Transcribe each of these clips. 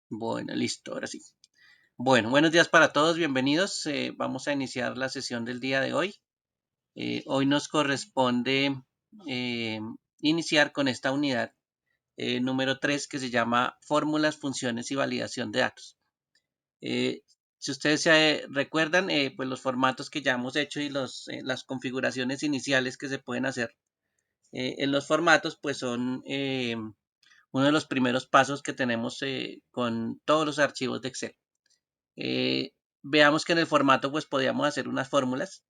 Bueno, listo, ahora sí. Bueno, buenos días para todos, bienvenidos. Vamos a iniciar la sesión del día de hoy. Hoy nos corresponde eh, iniciar con esta unidad número 3 que se llama Fórmulas, Funciones y Validación de Datos. Si ustedes se recuerdan, pues los formatos que ya hemos hecho y las configuraciones iniciales que se pueden hacer en los formatos, pues son uno de los primeros pasos que tenemos con todos los archivos de Excel. Veamos que en el formato pues podíamos hacer unas fórmulas.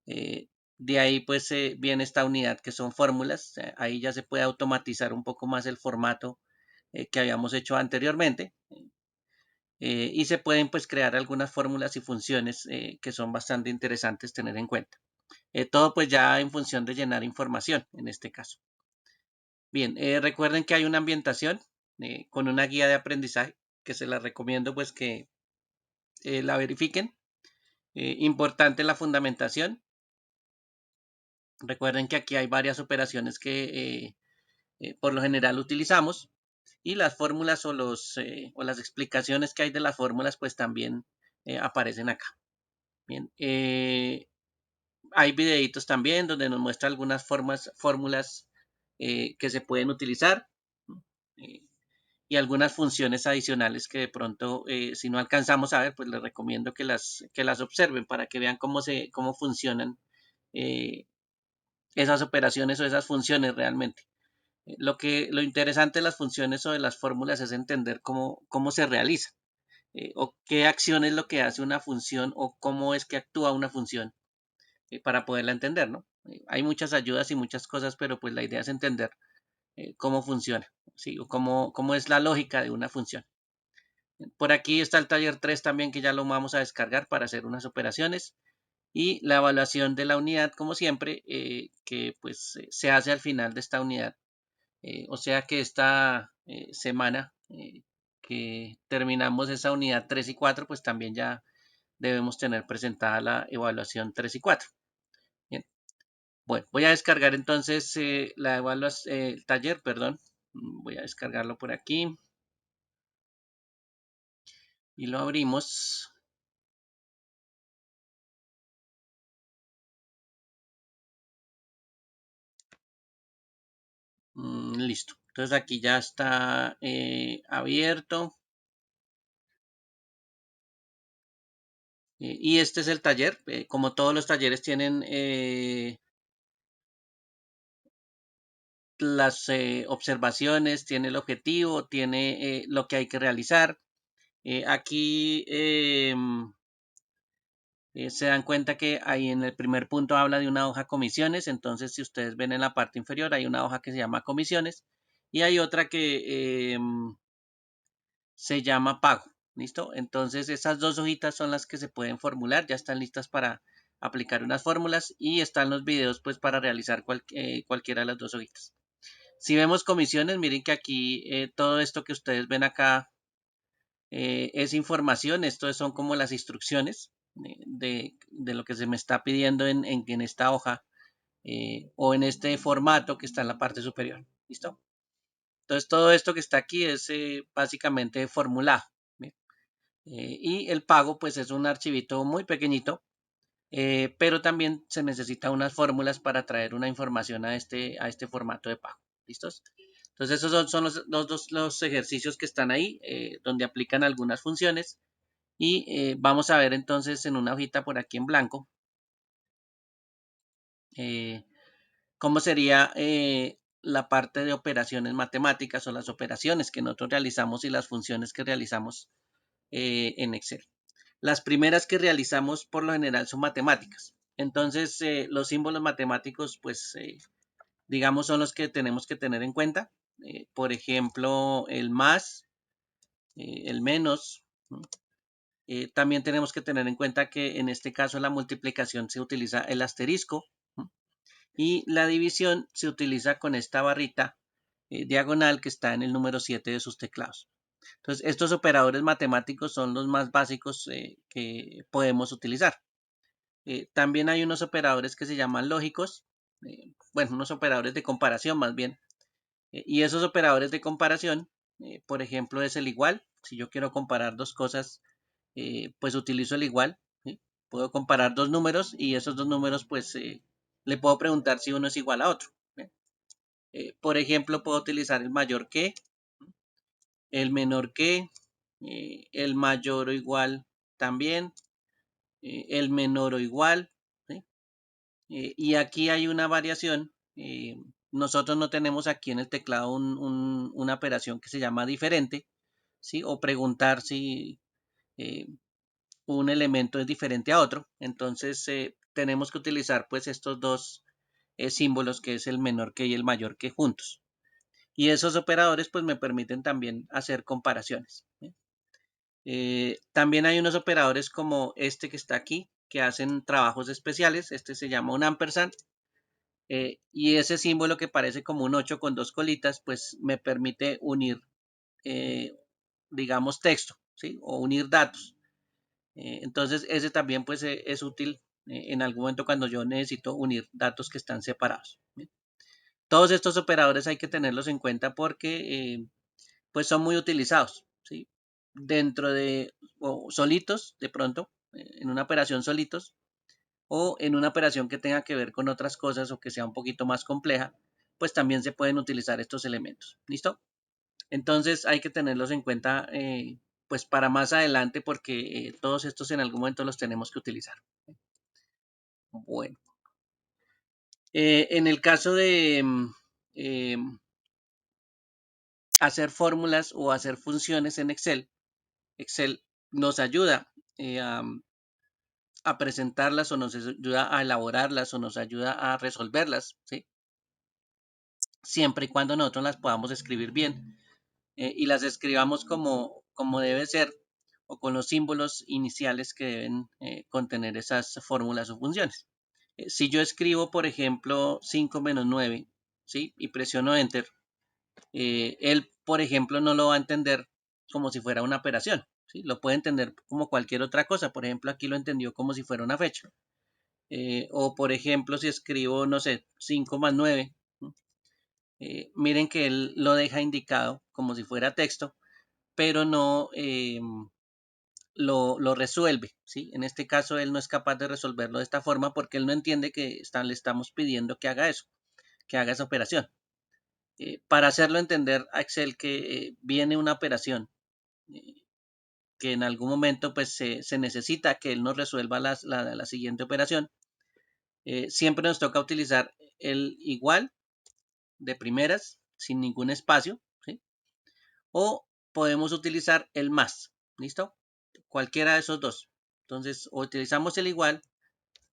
eh, de ahí pues viene esta unidad que son fórmulas. Ahí ya se puede automatizar un poco más el formato que habíamos hecho anteriormente. Y se pueden pues crear algunas fórmulas y funciones que son bastante interesantes tener en cuenta. Todo pues ya en función de llenar información en este caso. Bien, recuerden que hay una ambientación con una guía de aprendizaje que se la recomiendo pues que la verifiquen. Importante la fundamentación. Recuerden que aquí hay varias operaciones que por lo general utilizamos y las fórmulas o las explicaciones que hay de las fórmulas pues también aparecen acá. Bien, hay videitos también donde nos muestra algunas fórmulas que se pueden utilizar eh, y algunas funciones adicionales que de pronto si no alcanzamos a ver pues les recomiendo que las observen para que vean cómo funcionan eh, esas operaciones o esas funciones realmente. Lo interesante de las funciones o de las fórmulas es entender cómo se realiza o qué acción es lo que hace una función o cómo es que actúa una función para poderla entender, ¿no? Hay muchas ayudas y muchas cosas, pero pues la idea es entender cómo funciona, ¿sí? O cómo es la lógica de una función. Por aquí está el taller 3 también que ya lo vamos a descargar para hacer unas operaciones y la evaluación de la unidad, como siempre, que pues se hace al final de esta unidad. O sea que esta semana que terminamos esa unidad 3 y 4, pues también ya debemos tener presentada la evaluación 3 y 4. Bien. Bueno, voy a descargar entonces el taller, perdón. Voy a descargarlo por aquí y lo abrimos. Listo. Entonces aquí ya está abierto. Y este es el taller. Como todos los talleres tienen las observaciones, tiene el objetivo, tiene lo que hay que realizar. Aquí se dan cuenta que ahí en el primer punto habla de una hoja comisiones, entonces si ustedes ven en la parte inferior hay una hoja que se llama comisiones y hay otra que se llama pago. ¿Listo? Entonces esas dos hojitas son las que se pueden formular, ya están listas para aplicar unas fórmulas y están los videos pues para realizar cualquiera de las dos hojitas. Si vemos comisiones, miren que aquí todo esto que ustedes ven acá es información, esto son como las instrucciones de lo que se me está pidiendo en esta hoja o en este formato que está en la parte superior. ¿Listo? Entonces todo esto que está aquí es básicamente formulado. ¿Bien? Y el pago pues es un archivito muy pequeñito, pero también se necesita unas fórmulas para traer una información a este formato de pago. ¿Listos? Entonces esos son los ejercicios que están ahí, donde aplican algunas funciones. Y vamos a ver entonces en una hojita por aquí en blanco eh, cómo sería la parte de operaciones matemáticas o las operaciones que nosotros realizamos y las funciones que realizamos en Excel. Las primeras que realizamos por lo general son matemáticas. Entonces, los símbolos matemáticos, pues, digamos, son los que tenemos que tener en cuenta. Por ejemplo, el más, el menos. ¿No? También tenemos que tener en cuenta que en este caso la multiplicación se utiliza el asterisco, ¿no? Y la división se utiliza con esta barrita diagonal que está en el número 7 de sus teclados. Entonces, estos operadores matemáticos son los más básicos que podemos utilizar. También hay unos operadores que se llaman lógicos, bueno, unos operadores de comparación más bien. Y esos operadores de comparación, por ejemplo, es el igual Si yo quiero comparar dos cosas, pues utilizo el igual, ¿sí? Puedo comparar dos números y esos dos números, pues le puedo preguntar si uno es igual a otro. ¿Sí? Por ejemplo, puedo utilizar el mayor que, el menor que, el mayor o igual también, el menor o igual, ¿sí? Y aquí hay una variación. Nosotros no tenemos aquí en el teclado una operación que se llama diferente, ¿sí? O preguntar si eh, un elemento es diferente a otro. Entonces tenemos que utilizar pues estos dos símbolos que es el menor que y el mayor que juntos. Y esos operadores pues me permiten también hacer comparaciones. ¿Sí? También hay unos operadores como este que está aquí que hacen trabajos especiales. Este se llama un ampersand. Y ese símbolo que parece como un 8 con dos colitas, pues me permite unir, eh, digamos, texto, ¿sí? O unir datos. Entonces, ese también pues es útil en algún momento cuando yo necesito unir datos que están separados. ¿Bien? Todos estos operadores hay que tenerlos en cuenta porque pues son muy utilizados, ¿sí? Dentro de, o solitos, de pronto, en una operación solitos, o en una operación que tenga que ver con otras cosas o que sea un poquito más compleja, pues también se pueden utilizar estos elementos. ¿Listo? Entonces hay que tenerlos en cuenta pues para más adelante porque todos estos en algún momento los tenemos que utilizar. Bueno, en el caso de eh, hacer fórmulas o hacer funciones en Excel, Excel nos ayuda a presentarlas o nos ayuda a elaborarlas o nos ayuda a resolverlas, ¿sí? Siempre y cuando nosotros las podamos escribir bien y las escribamos como debe ser o con los símbolos iniciales que deben contener esas fórmulas o funciones. Si yo escribo, por ejemplo, 5 menos 9, ¿sí? Y presiono Enter, él, por ejemplo, no lo va a entender como si fuera una operación, ¿sí? Lo puede entender como cualquier otra cosa. Por ejemplo, aquí lo entendió como si fuera una fecha. O, por ejemplo, si escribo, no sé, 5 más 9, miren que él lo deja indicado como si fuera texto, pero no lo resuelve, ¿sí? En este caso, él no es capaz de resolverlo de esta forma porque él no entiende que le estamos pidiendo que haga eso, que haga esa operación. Para hacerlo entender a Excel que viene una operación eh, que en algún momento pues se necesita que él nos resuelva la siguiente operación, siempre nos toca utilizar el igual de primeras sin ningún espacio, ¿sí? O podemos utilizar el más, ¿listo? Cualquiera de esos dos. Entonces, o utilizamos el igual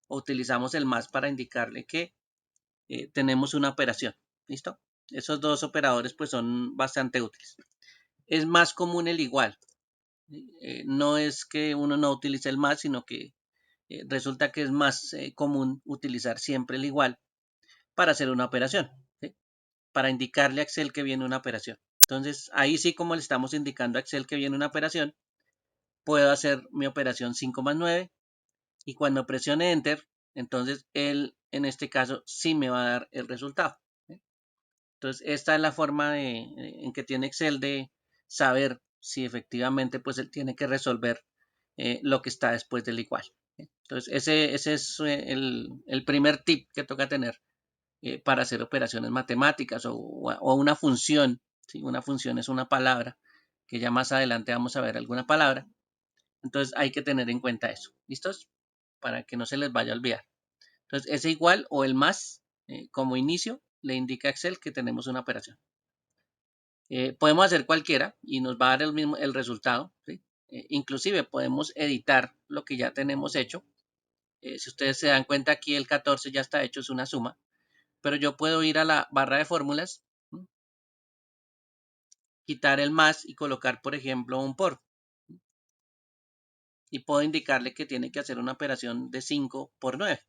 o utilizamos el más para indicarle que tenemos una operación, ¿listo? Esos dos operadores pues son bastante útiles. Es más común el igual. No es que uno no utilice el más, sino que resulta que es más común utilizar siempre el igual para hacer una operación, ¿sí? Para indicarle a Excel que viene una operación. Entonces, ahí sí, como le estamos indicando a Excel que viene una operación, puedo hacer mi operación 5 más 9 y cuando presione Enter, entonces él en este caso sí me va a dar el resultado. ¿Sí? Entonces, esta es la forma en que tiene Excel de saber si efectivamente pues él tiene que resolver lo que está después del igual. ¿Sí? Entonces, ese es el primer tip que toca tener para hacer operaciones matemáticas o una función. ¿Sí? Una función es una palabra, que ya más adelante vamos a ver alguna palabra. Entonces hay que tener en cuenta eso. ¿Listos? Para que no se les vaya a olvidar. Entonces ese igual o el más como inicio le indica a Excel que tenemos una operación. Podemos hacer cualquiera y nos va a dar el resultado. ¿Sí? Inclusive podemos editar lo que ya tenemos hecho. Si ustedes se dan cuenta aquí el 14 ya está hecho, es una suma. Pero yo puedo ir a la barra de fórmulas, ¿sí? Quitar el más y colocar, por ejemplo, un por. Y puedo indicarle que tiene que hacer una operación de 5 por 9.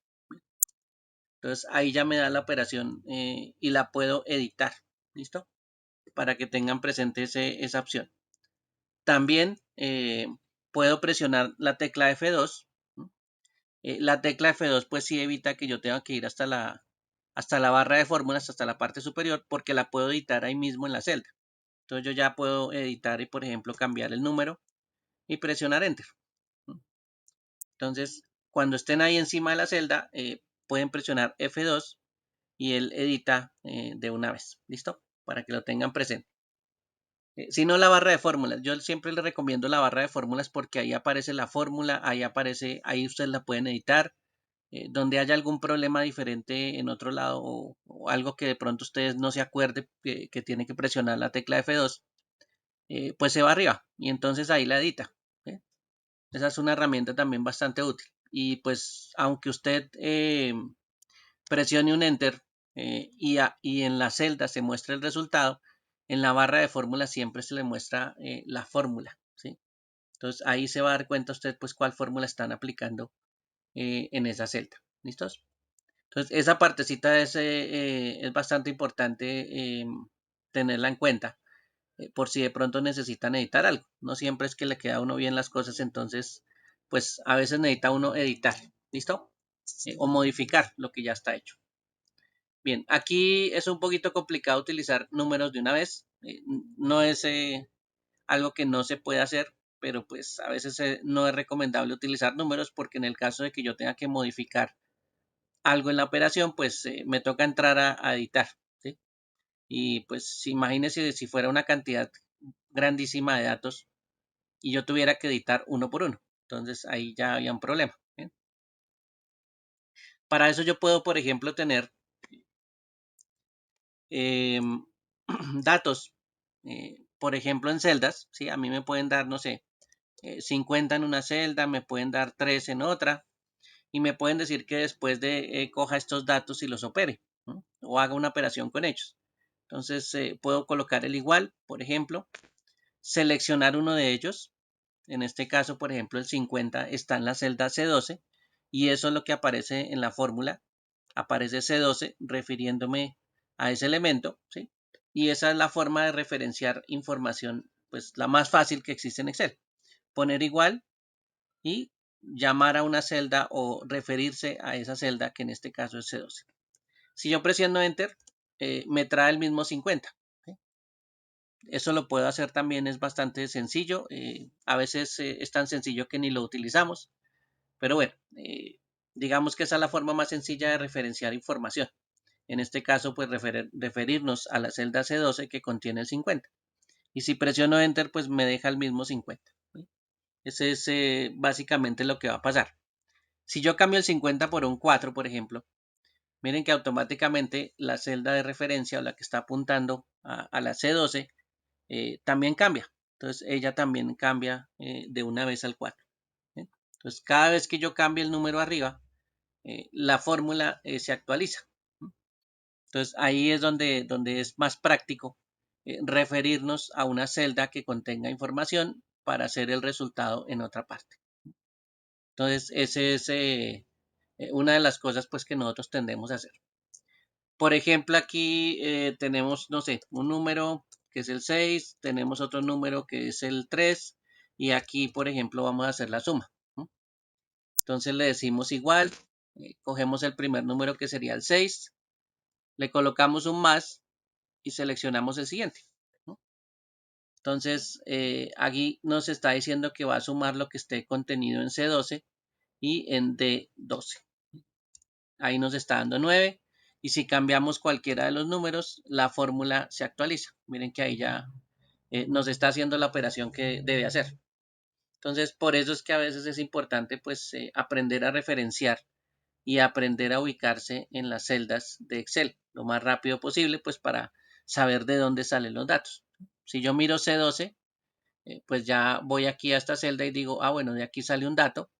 Entonces ahí ya me da la operación y la puedo editar. ¿Listo? Para que tengan presente esa opción. También puedo presionar la tecla F2. La tecla F2 pues sí evita que yo tenga que ir hasta la barra de fórmulas, hasta la parte superior, porque la puedo editar ahí mismo en la celda. Entonces yo ya puedo editar y, por ejemplo, cambiar el número y presionar Enter. Entonces, cuando estén ahí encima de la celda, pueden presionar F2 y él edita de una vez. ¿Listo? Para que lo tengan presente. Si no, la barra de fórmulas. Yo siempre les recomiendo la barra de fórmulas porque ahí aparece la fórmula, ahí aparece, ahí ustedes la pueden editar. Donde haya algún problema diferente en otro lado o algo que de pronto ustedes no se acuerden que tiene que presionar la tecla F2, pues se va arriba y entonces ahí la edita. Esa es una herramienta también bastante útil. Y pues aunque usted presione un Enter y en la celda se muestre el resultado, en la barra de fórmula siempre se le muestra la fórmula. ¿Sí? Entonces ahí se va a dar cuenta usted pues cuál fórmula están aplicando en esa celda. ¿Listos? Entonces esa partecita es bastante importante tenerla en cuenta por si de pronto necesitan editar algo. No siempre es que le queda a uno bien las cosas, entonces pues a veces necesita uno editar. ¿Listo? O modificar lo que ya está hecho. Bien, aquí es un poquito complicado utilizar números de una vez. No es algo que no se puede hacer, pero pues a veces no es recomendable utilizar números porque en el caso de que yo tenga que modificar algo en la operación, pues me toca entrar a editar. ¿Sí? Y pues imagínense si fuera una cantidad grandísima de datos y yo tuviera que editar uno por uno. Entonces ahí ya había un problema. ¿Bien? Para eso yo puedo, por ejemplo, tener eh, datos, por ejemplo, en celdas, ¿sí? A mí me pueden dar, no sé, 50 en una celda, me pueden dar 3 en otra, y me pueden decir que después de coja estos datos y los opere, ¿no? O haga una operación con ellos. Entonces, puedo colocar el igual, por ejemplo, seleccionar uno de ellos. En este caso, por ejemplo, el 50 está en la celda C12, y eso es lo que aparece en la fórmula. Aparece C12 refiriéndome a ese elemento, ¿sí? Y esa es la forma de referenciar información, pues la más fácil que existe en Excel. Poner igual y llamar a una celda o referirse a esa celda que en este caso es C12. Si yo presiono Enter, me trae el mismo 50. ¿Sí? Eso lo puedo hacer también, es bastante sencillo. A veces es tan sencillo que ni lo utilizamos, pero bueno, digamos que esa es la forma más sencilla de referenciar información. En este caso, pues referirnos a la celda C12 que contiene el 50. Y si presiono Enter, pues me deja el mismo 50. ¿Sí? Ese es básicamente lo que va a pasar. Si yo cambio el 50 por un 4, por ejemplo, miren que automáticamente la celda de referencia o la que está apuntando a la C12 también cambia. Entonces ella también cambia de una vez al 4. ¿Sí? Entonces cada vez que yo cambie el número arriba, la fórmula se actualiza. Entonces ahí es donde es más práctico referirnos a una celda que contenga información para hacer el resultado en otra parte. Entonces ese es una de las cosas pues que nosotros tendemos a hacer. Por ejemplo, aquí tenemos, no sé, un número que es el 6, tenemos otro número que es el 3 y aquí, por ejemplo, vamos a hacer la suma. ¿No? Entonces le decimos igual, cogemos el primer número que sería el 6, le colocamos un más y seleccionamos el siguiente. ¿No? Entonces, aquí nos está diciendo que va a sumar lo que esté contenido en C12 y en D12. Ahí nos está dando 9. Y si cambiamos cualquiera de los números, la fórmula se actualiza. Miren que ahí ya nos está haciendo la operación que debe hacer. Entonces, por eso es que a veces es importante pues aprender a referenciar y aprender a ubicarse en las celdas de Excel lo más rápido posible pues para saber de dónde salen los datos. Si yo miro C12, pues ya voy aquí a esta celda y digo, bueno, de aquí sale un dato.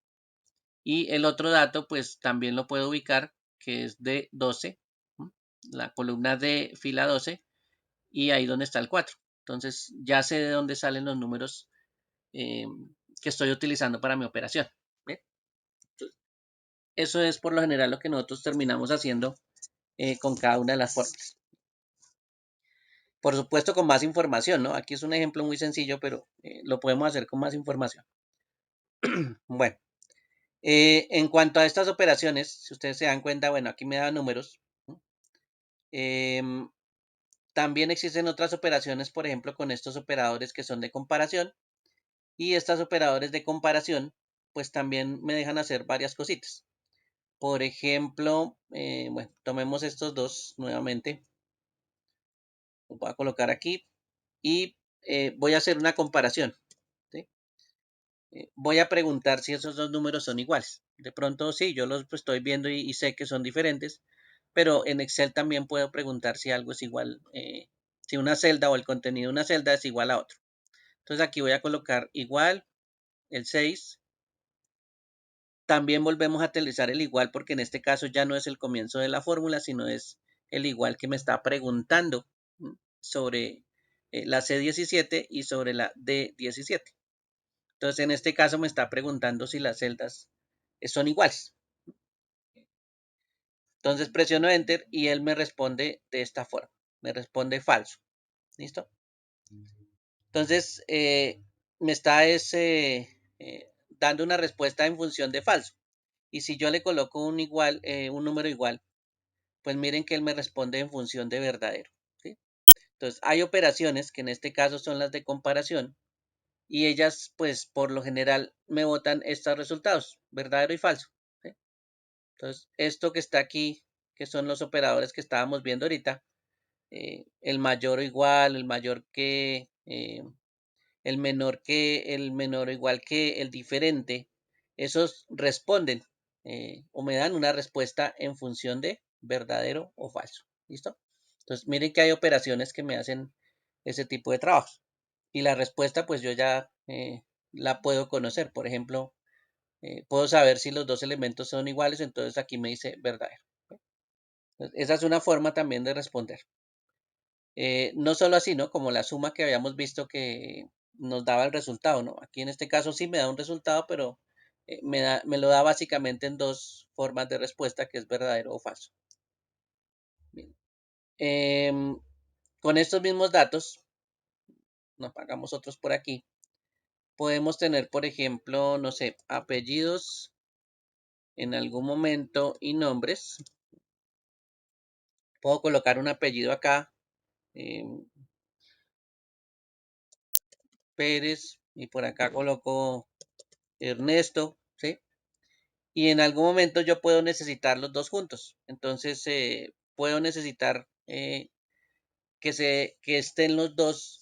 Y el otro dato, pues también lo puedo ubicar, que es de 12, la columna de fila 12, y ahí donde está el 4. Entonces ya sé de dónde salen los números eh, que estoy utilizando para mi operación. ¿Bien? Eso es por lo general lo que nosotros terminamos haciendo con cada una de las formas. Por supuesto con más información, ¿no? Aquí es un ejemplo muy sencillo, pero lo podemos hacer con más información. Bueno, en cuanto a estas operaciones, si ustedes se dan cuenta, bueno, aquí me da números. ¿No? También existen otras operaciones, por ejemplo, con estos operadores que son de comparación. Y estos operadores de comparación, pues también me dejan hacer varias cositas. Por ejemplo, bueno, tomemos estos dos nuevamente. Los voy a colocar aquí y voy a hacer una comparación. ¿Sí? Voy a preguntar si esos dos números son iguales. De pronto sí, yo los estoy viendo y sé que son diferentes, pero en Excel también puedo preguntar si algo es igual, si una celda o el contenido de una celda es igual a otro. Entonces aquí voy a colocar igual el 6. También volvemos a utilizar el igual porque en este caso ya no es el comienzo de la fórmula, sino es el igual que me está preguntando sobre la C17 y sobre la D17. Entonces, en este caso me está preguntando si las celdas son iguales. Entonces presiono Enter y él me responde de esta forma. Me responde falso. ¿Listo? Entonces, me está dando una respuesta en función de falso. Y si yo le coloco un igual, un número igual, pues miren que él me responde en función de verdadero. ¿Sí? Entonces, hay operaciones que en este caso son las de comparación y ellas, pues por lo general, me botan estos resultados, verdadero y falso. ¿Sí? Entonces, esto que está aquí, que son los operadores que estábamos viendo ahorita, el mayor o igual, el mayor que, el menor o igual que, el diferente, esos responden o me dan una respuesta en función de verdadero o falso. ¿Listo? Entonces, miren que hay operaciones que me hacen ese tipo de trabajos. Y la respuesta, pues yo ya la puedo conocer. Por ejemplo, puedo saber si los dos elementos son iguales, entonces aquí me dice verdadero. Entonces, esa es una forma también de responder. No solo así, ¿no? Como la suma que habíamos visto que nos daba el resultado, ¿no? Aquí en este caso sí me da un resultado, pero me lo da básicamente en dos formas de respuesta, que es verdadero o falso. Bien. Con estos mismos datos, nos pagamos otros por aquí, podemos tener, por ejemplo, no sé, apellidos en algún momento y nombres. Puedo colocar un apellido acá, em, Pérez, y por acá coloco Ernesto, ¿sí? Y en algún momento yo puedo necesitar los dos juntos. Entonces, puedo necesitar que estén los dos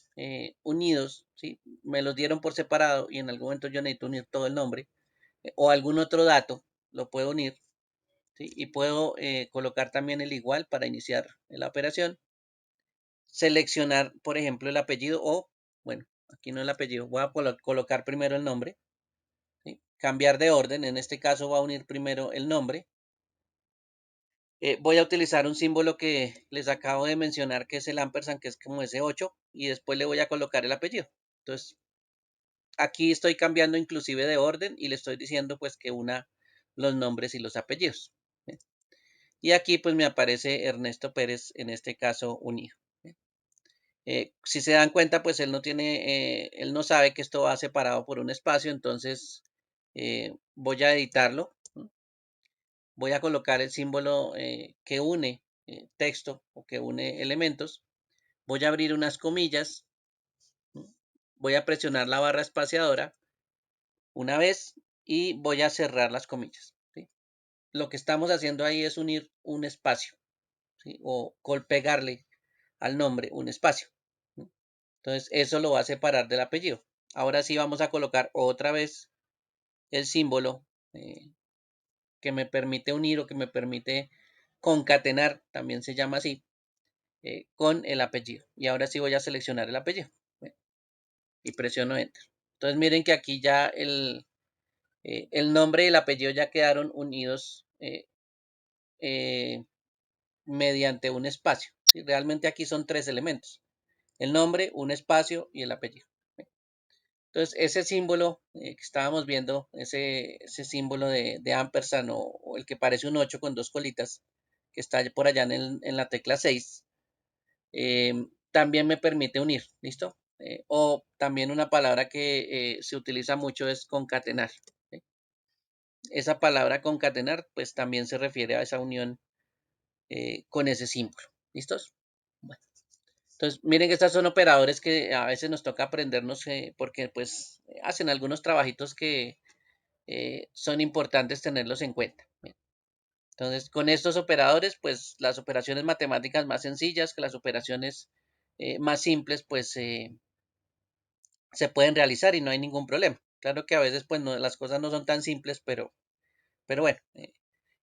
unidos, ¿sí? Me los dieron por separado y en algún momento yo necesito unir todo el nombre o algún otro dato, lo puedo unir, ¿sí? Y puedo colocar también el igual para iniciar la operación. Seleccionar, por ejemplo, el apellido o, bueno, aquí no el apellido, voy a colocar primero el nombre, ¿sí? Cambiar de orden, en este caso va a unir primero el nombre. Voy a utilizar un símbolo que les acabo de mencionar, que es el ampersand, que es como ese 8, y después le voy a colocar el apellido. Entonces, aquí estoy cambiando inclusive de orden y le estoy diciendo pues que una los nombres y los apellidos. ¿Sí? Y aquí pues me aparece Ernesto Pérez, en este caso unido. ¿Sí? Si se dan cuenta, pues él no sabe que esto va separado por un espacio, entonces voy a editarlo. ¿Sí? Voy a colocar el símbolo que une texto o que une elementos. Voy a abrir unas comillas. Voy a presionar la barra espaciadora una vez y voy a cerrar las comillas. ¿Sí? Lo que estamos haciendo ahí es unir un espacio, ¿sí? O pegarle al nombre un espacio. ¿Sí? Entonces eso lo va a separar del apellido. Ahora sí vamos a colocar otra vez el símbolo que me permite unir o que me permite concatenar, también se llama así, con el apellido. Y ahora sí voy a seleccionar el apellido. Y presiono Enter. Entonces miren que aquí ya el nombre y el apellido ya quedaron unidos eh, mediante un espacio. ¿Sí? Realmente aquí son tres elementos. El nombre, un espacio y el apellido. Entonces ese símbolo que estábamos viendo, ese símbolo de ampersand o el que parece un 8 con dos colitas, que está por allá en la tecla 6, también me permite unir, ¿listo? O también una palabra que se utiliza mucho es concatenar. ¿Sí? Esa palabra concatenar, pues también se refiere a esa unión con ese símbolo. ¿Listos? Bueno. Entonces, miren que estos son operadores que a veces nos toca aprendernos porque pues hacen algunos trabajitos que son importantes tenerlos en cuenta. Entonces, con estos operadores, pues las operaciones matemáticas más sencillas que las operaciones más simples, pues se pueden realizar y no hay ningún problema. Claro que a veces pues no, las cosas no son tan simples, pero bueno,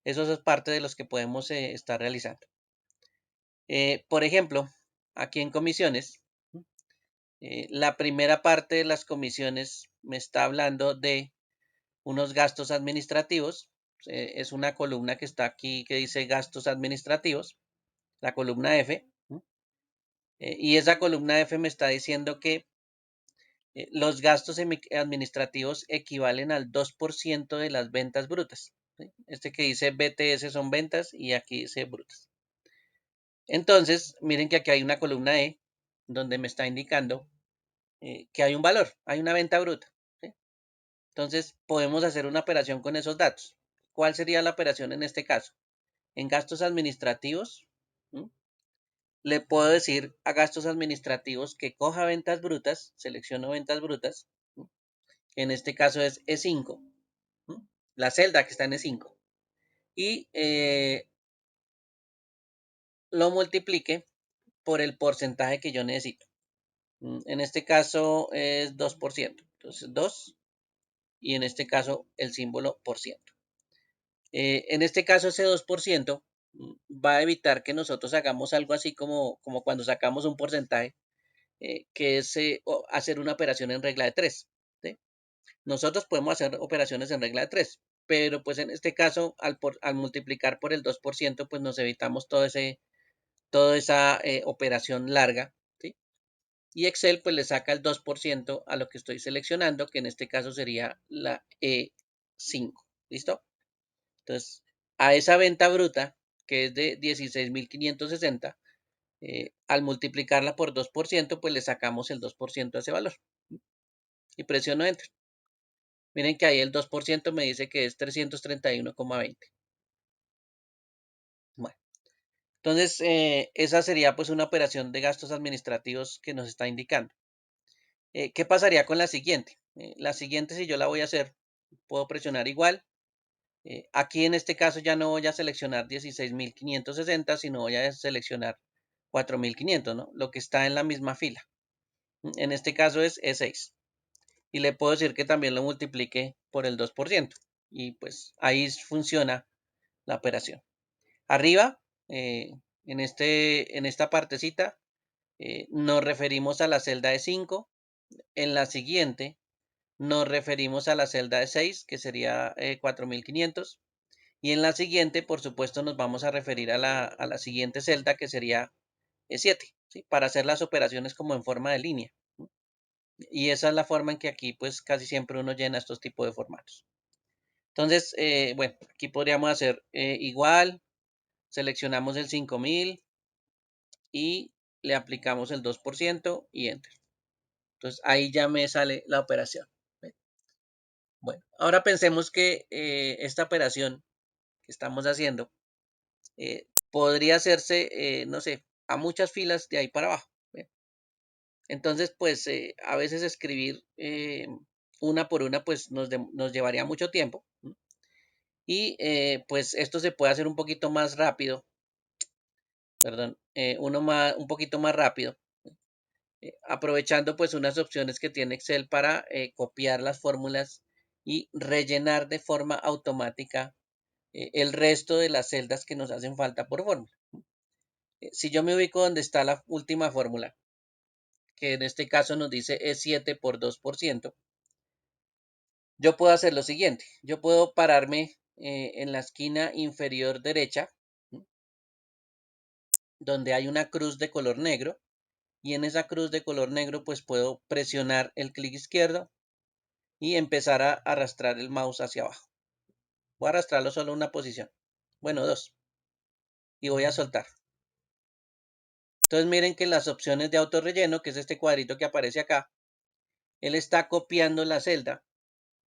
eso es parte de los que podemos estar realizando. Por ejemplo, aquí en comisiones, la primera parte de las comisiones me está hablando de unos gastos administrativos. Es una columna que está aquí que dice gastos administrativos, la columna F. Y esa columna F me está diciendo que los gastos administrativos equivalen al 2% de las ventas brutas. ¿Sí? Este que dice BTS son ventas y aquí dice brutas. Entonces, miren que aquí hay una columna E donde me está indicando que hay un valor, hay una venta bruta. ¿Sí? Entonces, podemos hacer una operación con esos datos. ¿Cuál sería la operación en este caso? En gastos administrativos, ¿sí? Le puedo decir a gastos administrativos que coja ventas brutas, selecciono ventas brutas, ¿sí? Que en este caso es E5, ¿sí? La celda que está en E5, y lo multiplique por el porcentaje que yo necesito. En este caso es 2%, entonces 2, y en este caso el símbolo por ciento. En este caso ese 2% va a evitar que nosotros hagamos algo así como cuando sacamos un porcentaje, que es hacer una operación en regla de 3. ¿Sí? Nosotros podemos hacer operaciones en regla de 3, pero pues en este caso al multiplicar por el 2%, pues nos evitamos toda esa operación larga. ¿Sí? Y Excel pues le saca el 2% a lo que estoy seleccionando, que en este caso sería la E5. ¿Listo? Entonces, a esa venta bruta, que es de 16.560, al multiplicarla por 2%, pues le sacamos el 2% a ese valor. Y presiono Enter. Miren que ahí el 2% me dice que es 331,20. Bueno, entonces esa sería pues una operación de gastos administrativos que nos está indicando. ¿Qué pasaría con la siguiente? La siguiente, si yo la voy a hacer, puedo presionar igual. Aquí en este caso ya no voy a seleccionar 16.560, sino voy a seleccionar 4.500, ¿no? Lo que está en la misma fila. En este caso es E6. Y le puedo decir que también lo multiplique por el 2%. Y pues ahí funciona la operación. Arriba, en esta partecita, nos referimos a la celda de 5. En la siguiente, nos referimos a la celda de 6, que sería 4.500. Y en la siguiente, por supuesto, nos vamos a referir a la siguiente celda, que sería 7, ¿sí? Para hacer las operaciones como en forma de línea. Y esa es la forma en que aquí, pues, casi siempre uno llena estos tipos de formatos. Entonces, bueno, aquí podríamos hacer igual, seleccionamos el 5.000 y le aplicamos el 2% y Enter. Entonces, ahí ya me sale la operación. Bueno, ahora pensemos que esta operación que estamos haciendo podría hacerse, no sé, a muchas filas de ahí para abajo. Entonces, pues a veces escribir una por una, pues nos llevaría mucho tiempo. Y pues esto se puede hacer un poquito más rápido, perdón, un poquito más rápido, aprovechando pues unas opciones que tiene Excel para copiar las fórmulas y rellenar de forma automática el resto de las celdas que nos hacen falta por fórmula. Si yo me ubico donde está la última fórmula, que en este caso nos dice E7 por 2%, yo puedo hacer lo siguiente. Yo puedo pararme en la esquina inferior derecha, donde hay una cruz de color negro, y en esa cruz de color negro pues puedo presionar el clic izquierdo y empezar a arrastrar el mouse hacia abajo. Voy a arrastrarlo solo una posición, bueno, dos, y voy a soltar. Entonces miren que las opciones de autorrelleno, que es este cuadrito que aparece acá, él está copiando la celda,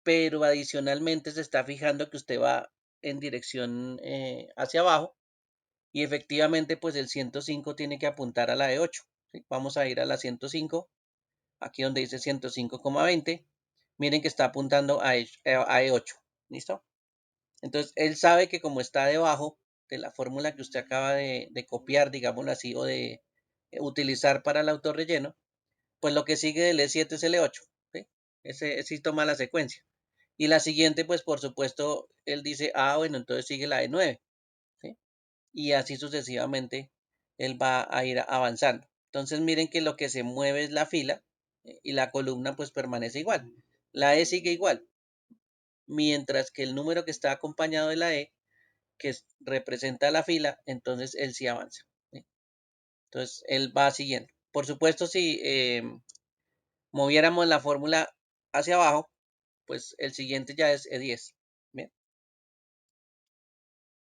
pero adicionalmente se está fijando que usted va en dirección hacia abajo, y efectivamente pues el 105 tiene que apuntar a la de 8. ¿sí? Vamos a ir a la 105, aquí donde dice 105,20. Miren que está apuntando a E8. ¿Listo? Entonces, él sabe que como está debajo de la fórmula que usted acaba de copiar, digámoslo así, o de utilizar para el autorrelleno, pues lo que sigue del E7 es el E8. ¿Sí? Ese sí toma la secuencia. Y la siguiente, pues por supuesto, él dice, ah, bueno, entonces sigue la E9. ¿Sí? Y así sucesivamente, él va a ir avanzando. Entonces, miren que lo que se mueve es la fila y la columna pues permanece igual. La E sigue igual, mientras que el número que está acompañado de la E, que representa la fila, entonces él sí avanza. ¿Sí? Entonces, él va siguiendo. Por supuesto, si moviéramos la fórmula hacia abajo, pues el siguiente ya es E10. ¿Bien?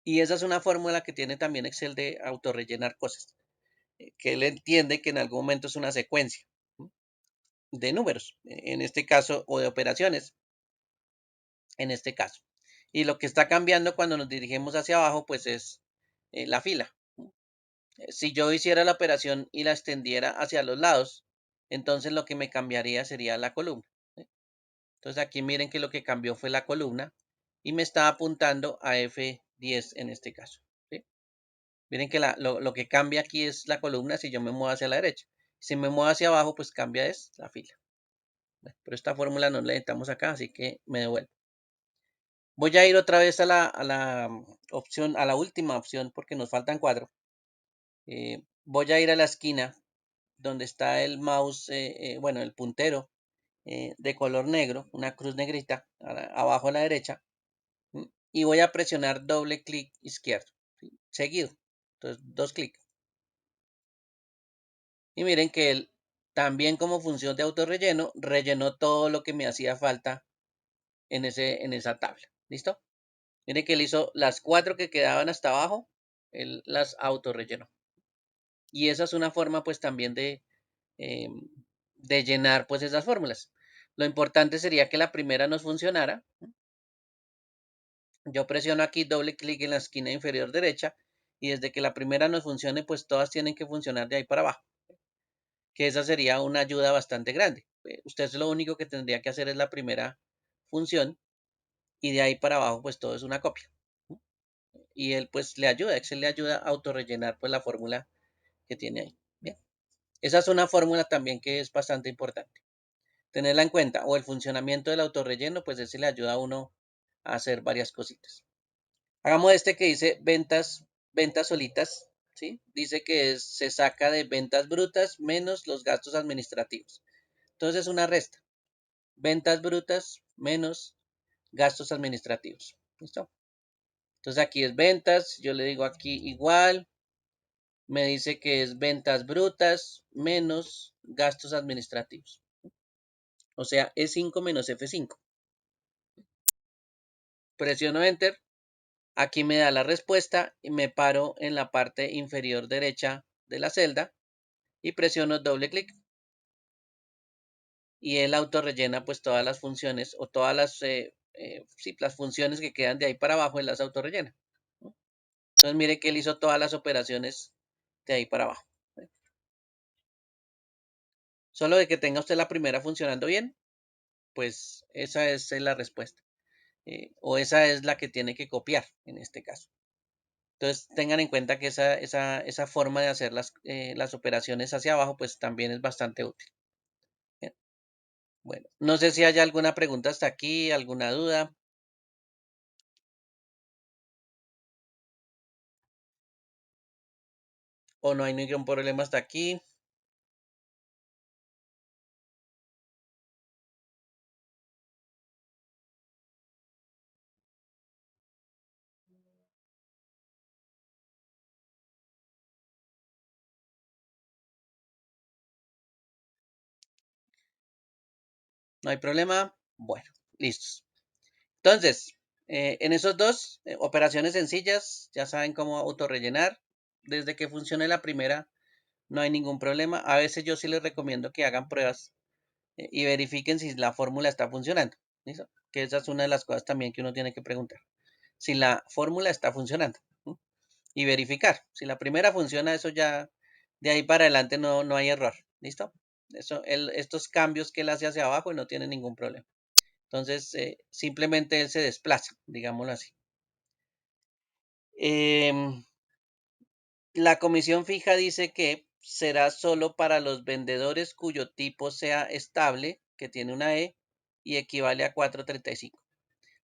Y esa es una fórmula que tiene también Excel de autorrellenar cosas, que él entiende que en algún momento es una secuencia de números, en este caso, o de operaciones, en este caso. Y lo que está cambiando cuando nos dirigimos hacia abajo, pues es la fila. Si yo hiciera la operación y la extendiera hacia los lados, entonces lo que me cambiaría sería la columna. ¿Sí? Entonces aquí miren que lo que cambió fue la columna y me está apuntando a F10 en este caso. ¿Sí? Miren que lo que cambia aquí es la columna si yo me muevo hacia la derecha. Si me muevo hacia abajo, pues cambia es la fila. Bueno, pero esta fórmula no la necesitamos acá, así que me devuelvo. Voy a ir otra vez a la opción, a la última opción, porque nos faltan 4. Voy a ir a la esquina donde está el mouse, bueno, el puntero de color negro, una cruz negrita, abajo a la derecha, y voy a presionar doble clic izquierdo, ¿sí? Seguido. Entonces, 2 clics. Y miren que él, también como función de autorrelleno, rellenó todo lo que me hacía falta en esa tabla. ¿Listo? Miren que él hizo las 4 que quedaban hasta abajo, él las autorrellenó. Y esa es una forma pues también eh, de llenar pues esas fórmulas. Lo importante sería que la primera nos funcionara. Yo presiono aquí doble clic en la esquina inferior derecha y desde que la primera nos funcione pues todas tienen que funcionar de ahí para abajo. Que esa sería una ayuda bastante grande. Usted lo único que tendría que hacer es la primera función y de ahí para abajo pues todo es una copia. Y él pues le ayuda, Excel le ayuda a autorrellenar pues la fórmula que tiene ahí. Bien. Esa es una fórmula también que es bastante importante. Tenerla en cuenta. O el funcionamiento del autorrelleno, pues ese le ayuda a uno a hacer varias cositas. Hagamos este que dice ventas solitas, ¿sí? Dice que se saca de ventas brutas menos los gastos administrativos. Entonces es una resta. Ventas brutas menos gastos administrativos. ¿Listo? Entonces aquí es ventas, yo le digo aquí igual, me dice que es ventas brutas menos gastos administrativos. O sea, E5 menos F5. Presiono Enter. Aquí me da la respuesta y me paro en la parte inferior derecha de la celda y presiono doble clic. Y él autorrellena pues todas las funciones o todas sí, las funciones que quedan de ahí para abajo, él las autorrellena. Entonces mire que él hizo todas las operaciones de ahí para abajo. Solo de que tenga usted la primera funcionando bien, pues esa es la respuesta. O esa es la que tiene que copiar en este caso. Entonces tengan en cuenta que esa forma de hacer las operaciones hacia abajo pues también es bastante útil. Bien. Bueno, no sé si hay alguna pregunta hasta aquí, alguna duda. O no hay ningún problema hasta aquí. No hay problema. Bueno, listos. Entonces, en esos dos operaciones sencillas, ya saben cómo autorrellenar. Desde que funcione la primera, no hay ningún problema. A veces yo sí les recomiendo que hagan pruebas y verifiquen si la fórmula está funcionando. ¿Listo? Que esa es una de las cosas también que uno tiene que preguntar. Si la fórmula está funcionando. ¿Sí? Y verificar. Si la primera funciona, eso ya De ahí para adelante no hay error. ¿Listo? Estos cambios que él hace hacia abajo no tiene ningún problema. Entonces, simplemente él se desplaza, digámoslo así. Em, la comisión fija dice que será solo para los vendedores cuyo tipo sea estable, que tiene una E, y equivale a 4.35.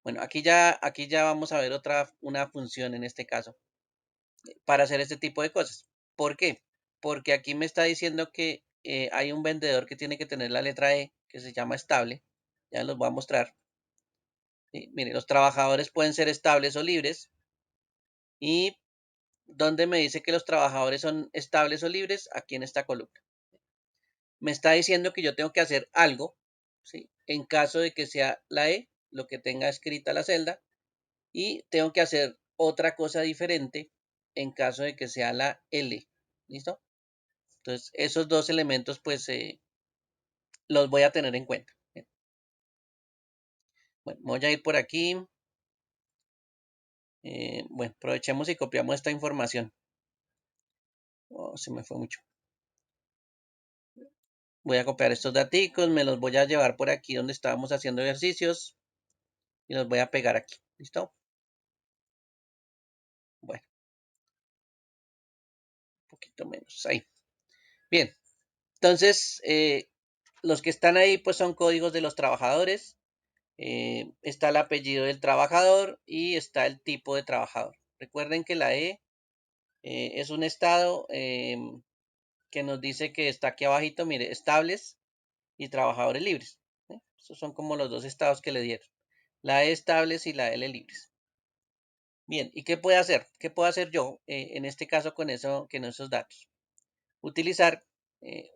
Bueno, aquí ya vamos a ver una función en este caso para hacer este tipo de cosas. ¿Por qué? Porque aquí me está diciendo que hay un vendedor que tiene que tener la letra E, que se llama estable. Ya los voy a mostrar. ¿Sí? Mire, los trabajadores pueden ser estables o libres. Y donde me dice que los trabajadores son estables o libres, aquí en esta columna. Me está diciendo que yo tengo que hacer algo, ¿sí? En caso de que sea la E, lo que tenga escrita la celda, y tengo que hacer otra cosa diferente en caso de que sea la L. ¿Listo? Entonces, esos dos elementos, pues, los voy a tener en cuenta. Bueno, voy a ir por aquí. Bueno, aprovechemos y copiamos esta información. Oh, se me fue mucho. Voy a copiar estos datos, me los voy a llevar por aquí donde estábamos haciendo ejercicios y los voy a pegar aquí. ¿Listo? Bueno, un poquito menos. Ahí. Bien. Entonces, los que están ahí, pues son códigos de los trabajadores. Está el apellido del trabajador y está el tipo de trabajador. Recuerden que la E es un estado que nos dice que está aquí abajito, mire, estables y trabajadores libres. Estos son como los dos estados que le dieron. La E estables y la L libres. Bien, ¿y qué puede hacer? ¿Qué puedo hacer yo en este caso con esos datos? Utilizar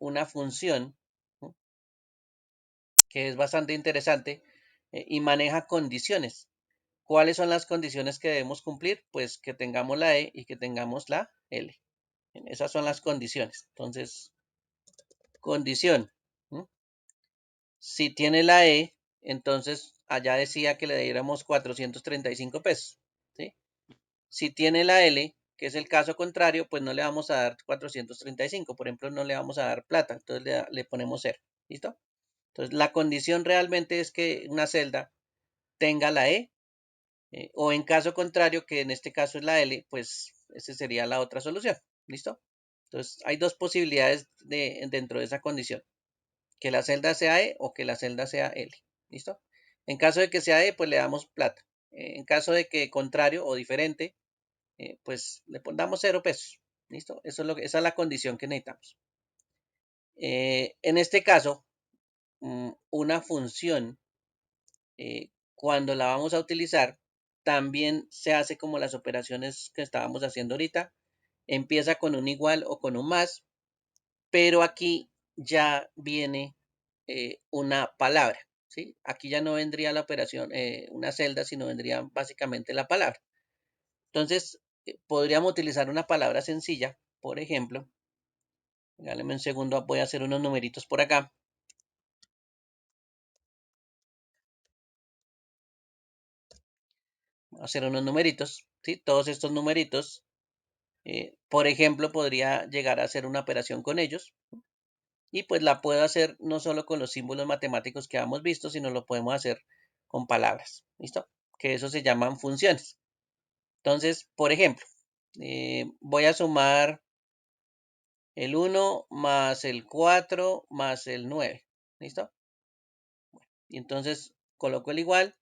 una función, ¿no?, que es bastante interesante y maneja condiciones. ¿Cuáles son las condiciones que debemos cumplir? Pues que tengamos la E y que tengamos la L. Bien, esas son las condiciones. Entonces, condición, ¿no? Si tiene la E, entonces allá decía que le diéramos 435 pesos. ¿Sí? Si tiene la L, que es el caso contrario, pues no le vamos a dar 435. Por ejemplo, no le vamos a dar plata. Entonces le ponemos 0. ¿Listo? Entonces, la condición realmente es que una celda tenga la E, o en caso contrario, que en este caso es la L, pues esa sería la otra solución. ¿Listo? Entonces, hay dos posibilidades dentro de esa condición. Que la celda sea E o que la celda sea L. ¿Listo? En caso de que sea E, pues le damos plata. En caso de que contrario o diferente, pues le pongamos 0 pesos. ¿Listo? Esa es la condición que necesitamos. En este caso, una función, cuando la vamos a utilizar, también se hace como las operaciones que estábamos haciendo ahorita. Empieza con un igual o con un más, pero aquí ya viene una palabra. ¿Sí? Aquí ya no vendría la operación, una celda, sino vendría básicamente la palabra. Entonces, podríamos utilizar una palabra sencilla, por ejemplo. Regáleme un segundo, voy a hacer unos numeritos por acá. Voy a hacer unos numeritos, ¿sí? Todos estos numeritos, por ejemplo, podría llegar a hacer una operación con ellos. Y pues la puedo hacer no solo con los símbolos matemáticos que hemos visto, sino lo podemos hacer con palabras. ¿Listo? Que eso se llaman funciones. Entonces, por ejemplo, voy a sumar el 1 más el 4 más el 9. ¿Listo? Y entonces coloco el igual.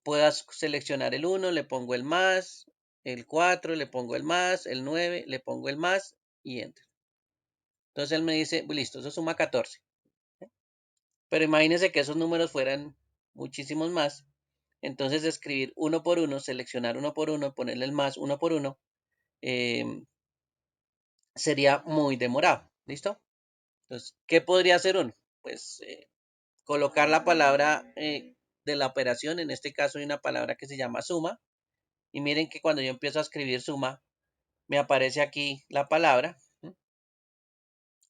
Puedo seleccionar el 1, le pongo el más, el 4, le pongo el más, el 9, le pongo el más y enter. Entonces él me dice, listo, eso suma 14. Pero imagínense que esos números fueran muchísimos más. Entonces escribir uno por uno, seleccionar uno por uno, ponerle el más uno por uno, sería muy demorado. ¿Listo? Entonces, ¿qué podría hacer uno? Pues colocar la palabra de la operación. En este caso hay una palabra que se llama suma. Y miren que cuando yo empiezo a escribir suma, me aparece aquí la palabra, ¿sí?,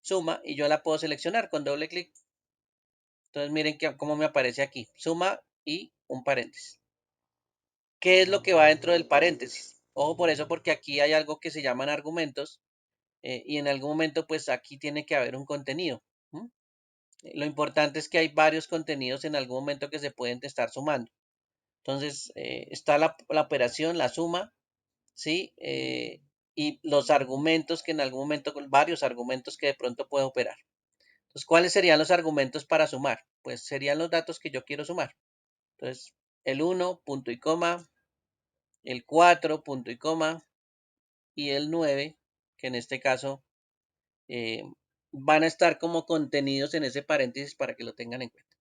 suma, y yo la puedo seleccionar con doble clic. Entonces miren cómo me aparece aquí, suma y un paréntesis. ¿Qué es lo que va dentro del paréntesis? Ojo por eso, porque aquí hay algo que se llaman argumentos, y en algún momento pues aquí tiene que haber un contenido. ¿M? Lo importante es que hay varios contenidos en algún momento que se pueden estar sumando. Entonces, está la operación, la suma, ¿sí? Y los argumentos que en algún momento, varios argumentos que de pronto puedo operar. Entonces, ¿cuáles serían los argumentos para sumar? Pues serían los datos que yo quiero sumar. Entonces, el 1, punto y coma, el 4, punto y coma, y el 9, que en este caso eh, van a estar como contenidos en ese paréntesis para que lo tengan en cuenta.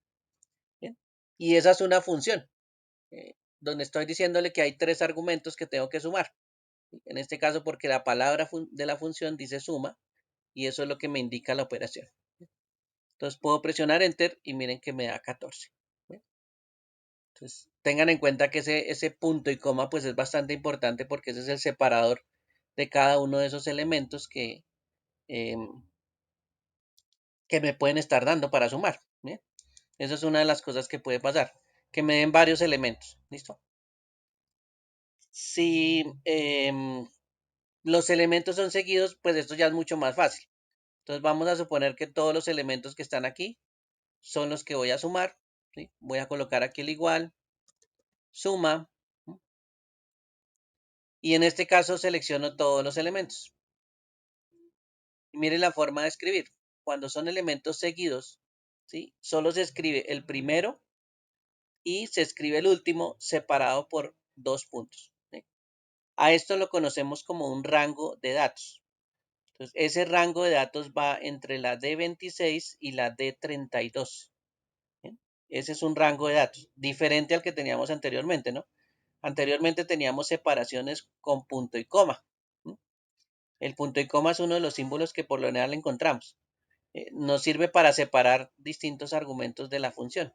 ¿Bien? Y esa es una función, donde estoy diciéndole que hay tres argumentos que tengo que sumar. En este caso, porque la palabra de la función dice suma, y eso es lo que me indica la operación. Entonces puedo presionar Enter y miren que me da 14. ¿Bien? Entonces tengan en cuenta que ese punto y coma pues es bastante importante porque ese es el separador de cada uno de esos elementos eh, que me pueden estar dando para sumar. ¿Bien? Esa es una de las cosas que puede pasar, que me den varios elementos. ¿Listo? Si los elementos son seguidos, pues esto ya es mucho más fácil. Entonces vamos a suponer que todos los elementos que están aquí son los que voy a sumar. ¿Sí? Voy a colocar aquí el igual, suma, ¿sí? Y en este caso selecciono todos los elementos. Y miren la forma de escribir. Cuando son elementos seguidos, ¿sí? Solo se escribe el primero y se escribe el último separado por dos puntos. ¿Sí? A esto lo conocemos como un rango de datos. Entonces, ese rango de datos va entre la D26 y la D32. ¿Bien? Ese es un rango de datos, diferente al que teníamos anteriormente, ¿no? Anteriormente teníamos separaciones con punto y coma. ¿Sí? El punto y coma es uno de los símbolos que por lo general encontramos. Nos sirve para separar distintos argumentos de la función.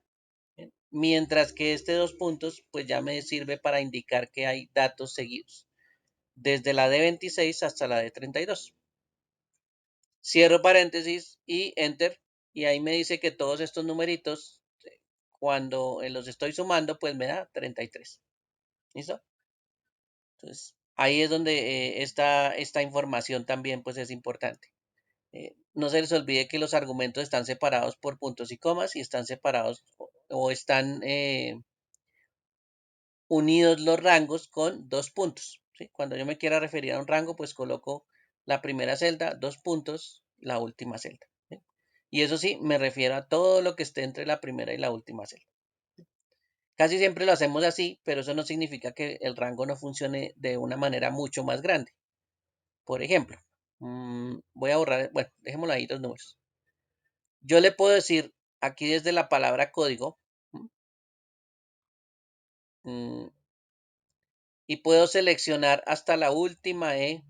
¿Bien? Mientras que este dos puntos, pues ya me sirve para indicar que hay datos seguidos, desde la D26 hasta la D32. Cierro paréntesis y enter, y ahí me dice que todos estos numeritos, cuando los estoy sumando, pues me da 33. ¿Listo? Entonces, ahí es donde esta información también pues es importante. No se les olvide que los argumentos están separados por puntos y comas y están separados o están unidos los rangos con dos puntos. ¿Sí? Cuando yo me quiera referir a un rango, pues coloco la primera celda, dos puntos, la última celda. ¿Sí? Y eso sí, me refiero a todo lo que esté entre la primera y la última celda. Casi siempre lo hacemos así, pero eso no significa que el rango no funcione de una manera mucho más grande. Por ejemplo, voy a borrar, bueno, dejémoslo ahí dos números. Yo le puedo decir aquí desde la palabra código mm, y puedo seleccionar hasta la última E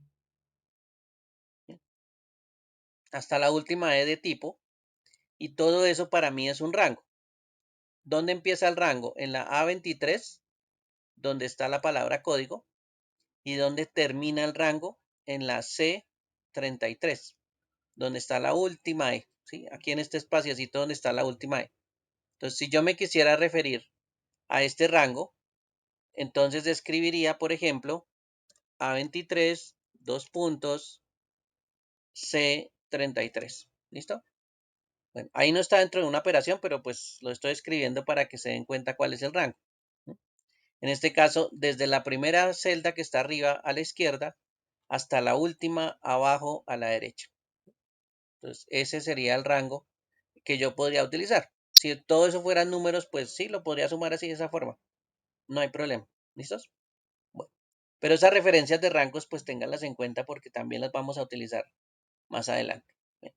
de tipo, y todo eso para mí es un rango. ¿Dónde empieza el rango? En la A23, donde está la palabra código, y donde termina el rango en la C33, donde está la última E. ¿Sí? Aquí en este espaciocito donde está la última E. Entonces, si yo me quisiera referir a este rango, entonces escribiría, por ejemplo, A23, dos puntos, C33. ¿Listo? Bueno, ahí no está dentro de una operación, pero pues lo estoy escribiendo para que se den cuenta cuál es el rango. En este caso, desde la primera celda que está arriba a la izquierda hasta la última abajo a la derecha. Entonces, ese sería el rango que yo podría utilizar. Si todo eso fueran números, pues sí, lo podría sumar así de esa forma. No hay problema. ¿Listos? Bueno, pero esas referencias de rangos, pues ténganlas en cuenta porque también las vamos a utilizar más adelante. Bien,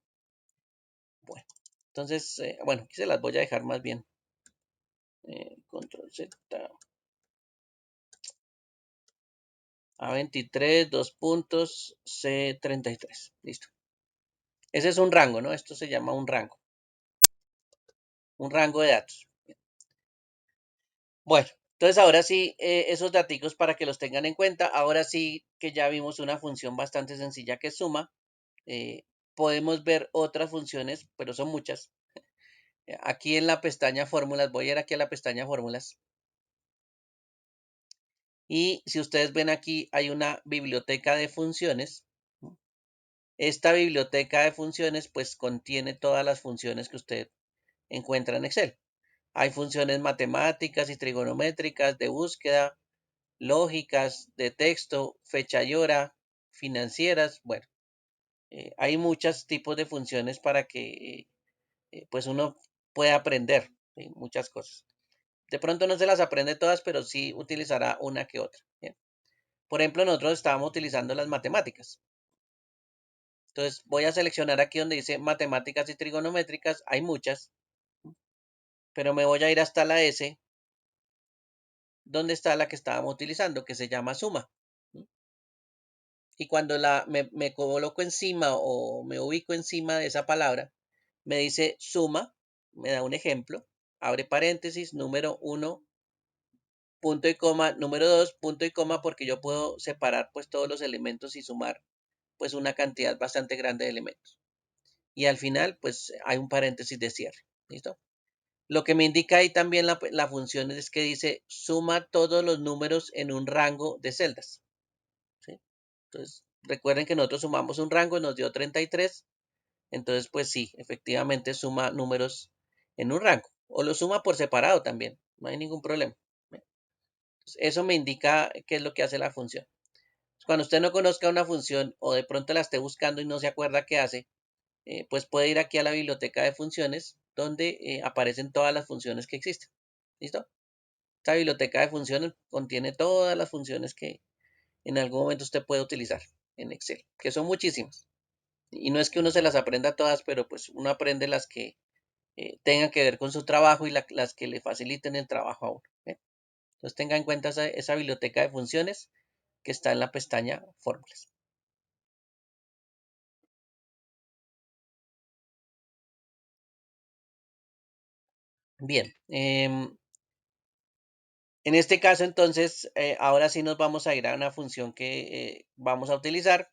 bueno, entonces, bueno, aquí se las voy a dejar más bien. Control Z. A23, dos puntos, C33. Listo. Ese es un rango, ¿no? Esto se llama un rango de datos. Bueno, entonces ahora sí, esos datos para que los tengan en cuenta. Ahora sí que ya vimos una función bastante sencilla que es suma. Podemos ver otras funciones, pero son muchas. Aquí en la pestaña fórmulas, voy a ir aquí a la pestaña fórmulas. Y si ustedes ven aquí, hay una biblioteca de funciones. esta biblioteca de funciones pues contiene todas las funciones que usted encuentra en Excel. Hay funciones matemáticas y trigonométricas de búsqueda, lógicas, de texto, fecha y hora, financieras. Bueno, hay muchos tipos de funciones para que pues uno pueda aprender, ¿sí? Muchas cosas. De pronto no se las aprende todas, pero sí utilizará una que otra. ¿Bien? Por ejemplo, nosotros estábamos utilizando las matemáticas. Entonces voy a seleccionar aquí donde dice matemáticas y trigonométricas. Hay muchas, pero me voy a ir hasta la S, donde está la que estábamos utilizando, que se llama suma. Y cuando me coloco encima o me ubico encima de esa palabra, me dice suma, me da un ejemplo, abre paréntesis, número uno, punto y coma, número 2, punto y coma, porque yo puedo separar pues todos los elementos y sumar pues una cantidad bastante grande de elementos. Y al final pues hay un paréntesis de cierre. ¿Listo? Lo que me indica ahí también la función es que dice suma todos los números en un rango de celdas. ¿Sí? Entonces, recuerden que nosotros sumamos un rango y nos dio 33. Entonces, pues sí, efectivamente suma números en un rango. O lo suma por separado también. No hay ningún problema. Eso me indica qué es lo que hace la función. Cuando usted no conozca una función o de pronto la esté buscando y no se acuerda qué hace, pues puede ir aquí a la biblioteca de funciones donde aparecen todas las funciones que existen. ¿Listo? Esta biblioteca de funciones contiene todas las funciones que en algún momento usted puede utilizar en Excel, que son muchísimas. Y no es que uno se las aprenda todas, pero pues uno aprende las que tengan que ver con su trabajo y las que le faciliten el trabajo a uno. ¿Eh? Entonces tenga en cuenta esa biblioteca de funciones que está en la pestaña fórmulas. Bien, en este caso entonces, ahora sí nos vamos a ir a una función que vamos a utilizar,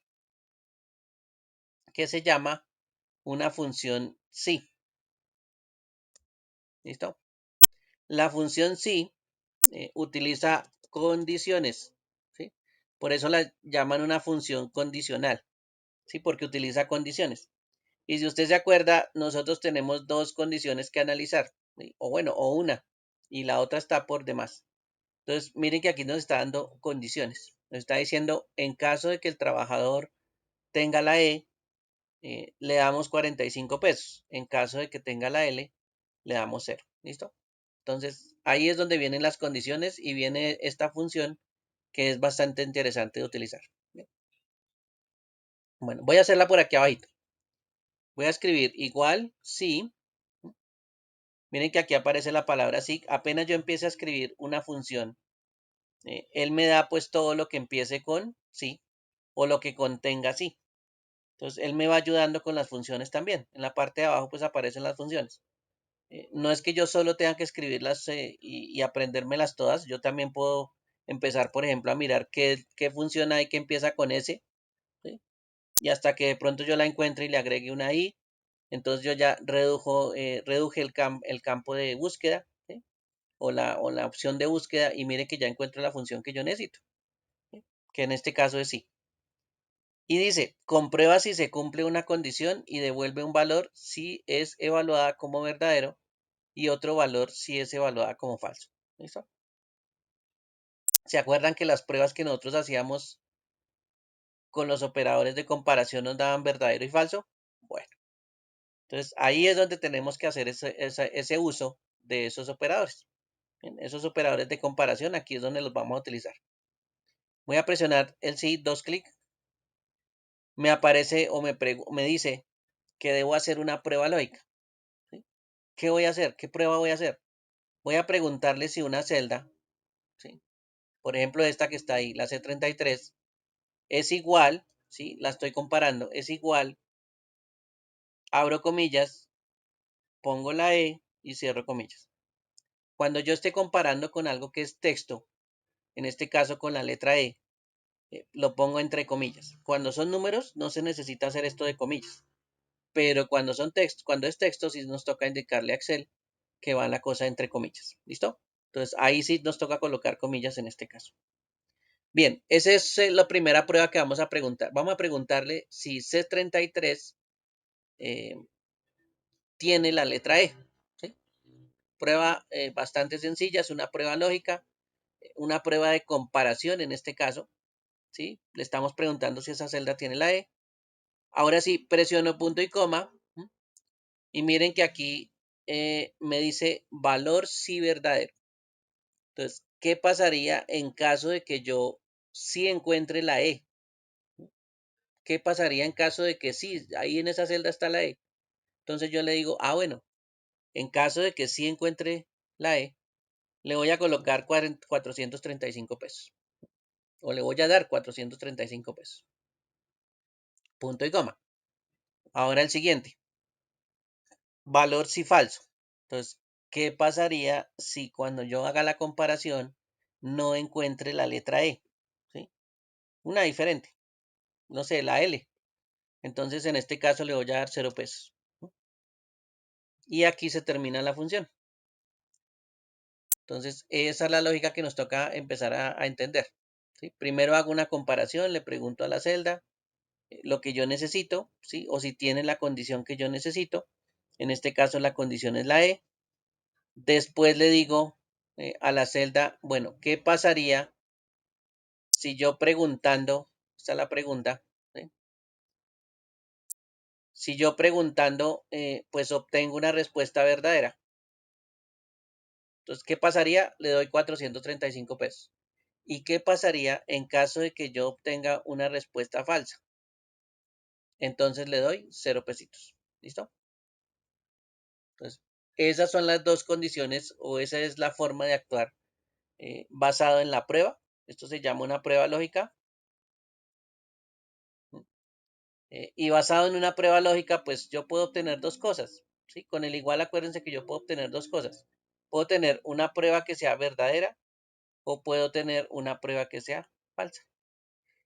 que se llama una función sí. ¿Listo? La función sí utiliza condiciones, ¿sí? Por eso la llaman una función condicional, ¿sí? Porque utiliza condiciones. Y si usted se acuerda, nosotros tenemos dos condiciones que analizar, ¿sí? O bueno, o una, y la otra está por demás. Entonces, miren que aquí nos está dando condiciones. Nos está diciendo, en caso de que el trabajador tenga la le damos 45 pesos. En caso de que tenga la L, le damos cero. ¿Listo? Entonces, ahí es donde vienen las condiciones y viene esta función que es bastante interesante de utilizar. Bien. Bueno, voy a hacerla por aquí abajito. Voy a escribir igual si. Miren que aquí aparece la palabra si. Apenas yo empiece a escribir una función, él me da pues todo lo que empiece con sí o lo que contenga sí. Entonces, él me va ayudando con las funciones también. En la parte de abajo pues aparecen las funciones. No es que yo solo tenga que escribirlas y aprendérmelas todas. Yo también puedo empezar, por ejemplo, a mirar qué función hay que empieza con S, ¿sí? Y hasta que de pronto yo la encuentre y le agregue una I, entonces yo ya reduje el campo de búsqueda, ¿sí? O la opción de búsqueda y mire que ya encuentro la función que yo necesito, ¿sí? Que en este caso es sí. Y dice, comprueba si se cumple una condición y devuelve un valor si es evaluada como verdadero y otro valor si es evaluada como falso. ¿Listo? ¿Se acuerdan que las pruebas que nosotros hacíamos con los operadores de comparación nos daban verdadero y falso? Bueno, entonces ahí es donde tenemos que hacer ese uso de esos operadores. Bien, esos operadores de comparación, aquí es donde los vamos a utilizar. Voy a presionar el sí, dos clics. Me aparece o me dice que debo hacer una prueba lógica. ¿Sí? ¿Qué voy a hacer? ¿Qué prueba voy a hacer? Voy a preguntarle si una celda, ¿sí? Por ejemplo, esta que está ahí, la C33, es igual, ¿sí? La estoy comparando, es igual, abro comillas, pongo la E y cierro comillas. Cuando yo esté comparando con algo que es texto, en este caso con la letra lo pongo entre comillas. Cuando son números, no se necesita hacer esto de comillas. Pero cuando son textos, cuando es texto, sí nos toca indicarle a Excel que va la cosa entre comillas. ¿Listo? Entonces ahí sí nos toca colocar comillas en este caso. Bien, esa es la primera prueba que vamos a preguntar. Vamos a preguntarle si C33 tiene la letra E. ¿Sí? Prueba bastante sencilla, es una prueba lógica, una prueba de comparación en este caso. ¿Sí? Le estamos preguntando si esa celda tiene la E. Ahora sí, presiono punto y coma. Y miren que aquí me dice valor sí verdadero. Entonces, ¿qué pasaría en caso de que yo sí encuentre la E? ¿Qué pasaría en caso de que sí, ahí en esa celda está la E? Entonces yo le digo, bueno, en caso de que sí encuentre la E, le voy a colocar 435 pesos. O le voy a dar 435 pesos. Punto y coma. Ahora el siguiente. Valor sí falso. Entonces, ¿qué pasaría si cuando yo haga la comparación no encuentre la letra E? ¿Sí? Una diferente. No sé, la L. Entonces, en este caso le voy a dar 0 pesos. Y aquí se termina la función. Entonces, esa es la lógica que nos toca empezar a entender. ¿Sí? Primero hago una comparación, le pregunto a la celda lo que yo necesito, ¿sí? O si tiene la condición que yo necesito. En este caso, la condición es la E. Después le digo a la celda, bueno, ¿qué pasaría si yo preguntando, esta es la pregunta, ¿sí? Si yo preguntando, pues obtengo una respuesta verdadera? Entonces, ¿qué pasaría? Le doy 435 pesos. ¿Y qué pasaría en caso de que yo obtenga una respuesta falsa? Entonces le doy 0 pesitos. ¿Listo? Entonces, esas son las dos condiciones o esa es la forma de actuar basado en la prueba. Esto se llama una prueba lógica. Y basado en una prueba lógica, pues yo puedo obtener dos cosas. ¿Sí? Con el igual, acuérdense que yo puedo obtener dos cosas. Puedo tener una prueba que sea verdadera o puedo tener una prueba que sea falsa.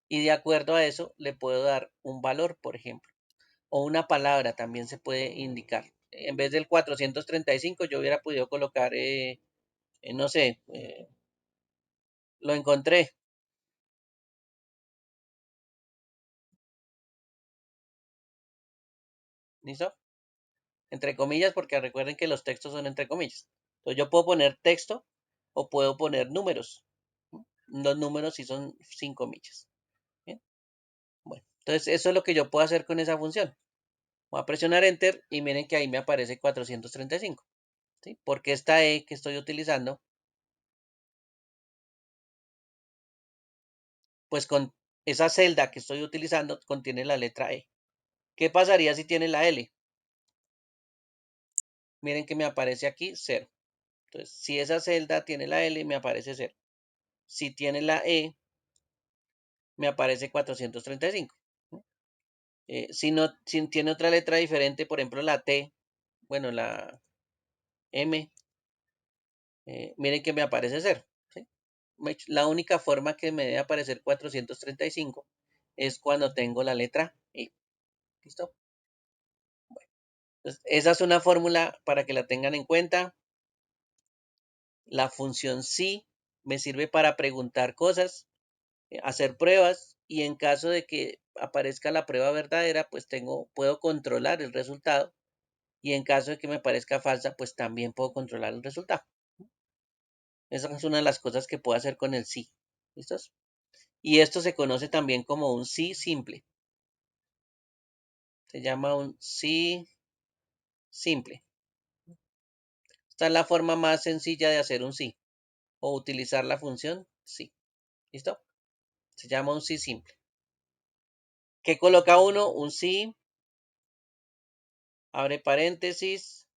Y de acuerdo a eso, le puedo dar un valor, por ejemplo. O una palabra también se puede indicar. En vez del 435, yo hubiera podido colocar, no sé, lo encontré. ¿Listo? Entre comillas, porque recuerden que los textos son entre comillas. Entonces yo puedo poner texto o puedo poner números. Los números sí son sin comillas. ¿Bien? Bueno, entonces eso es lo que yo puedo hacer con esa función. Voy a presionar Enter y miren que ahí me aparece 435. ¿Sí? Porque esta E que estoy utilizando, pues con esa celda que estoy utilizando contiene la letra E. ¿Qué pasaría si tiene la L? Miren que me aparece aquí 0. Entonces, si esa celda tiene la L, me aparece 0. Si tiene la E, me aparece 435. Si tiene otra letra diferente, por ejemplo la T, bueno, la M, miren que me aparece 0. ¿Sí? La única forma que me debe aparecer 435 es cuando tengo la letra E. ¿Listo? Entonces, esa es una fórmula para que la tengan en cuenta. La función sí me sirve para preguntar cosas, hacer pruebas y en caso de que aparezca la prueba verdadera, pues puedo controlar el resultado y en caso de que me parezca falsa, pues también puedo controlar el resultado. Esa es una de las cosas que puedo hacer con el sí. ¿Listos? Y esto se conoce también como un sí simple. Se llama un sí simple. Esta es la forma más sencilla de hacer un sí o utilizar la función sí. ¿Listo? Se llama un sí simple. ¿Qué coloca uno? Un sí, abre paréntesis,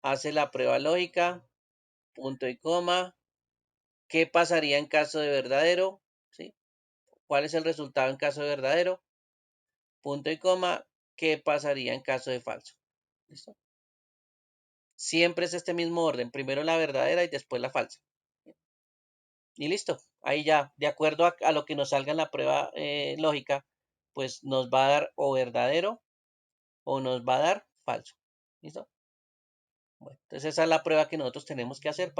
hace la prueba lógica, punto y coma. ¿Qué pasaría en caso de verdadero? ¿Sí? ¿Cuál es el resultado en caso de verdadero? Punto y coma. ¿Qué pasaría en caso de falso? ¿Listo? Siempre es este mismo orden. Primero la verdadera y después la falsa. Y listo. Ahí ya, de acuerdo a lo que nos salga en la prueba lógica, pues nos va a dar o verdadero o nos va a dar falso. ¿Listo? Bueno, entonces esa es la prueba que nosotros tenemos que hacer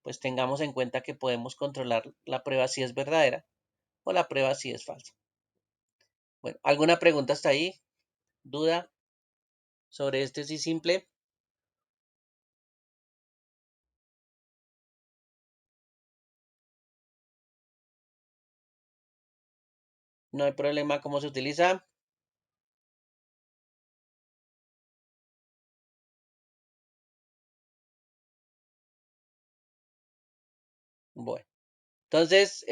pues tengamos en cuenta que podemos controlar la prueba si es verdadera o la prueba si es falsa. Bueno, ¿alguna pregunta hasta ahí? ¿Duda sobre este sí simple? No hay problema. ¿Cómo se utiliza? Bueno, entonces,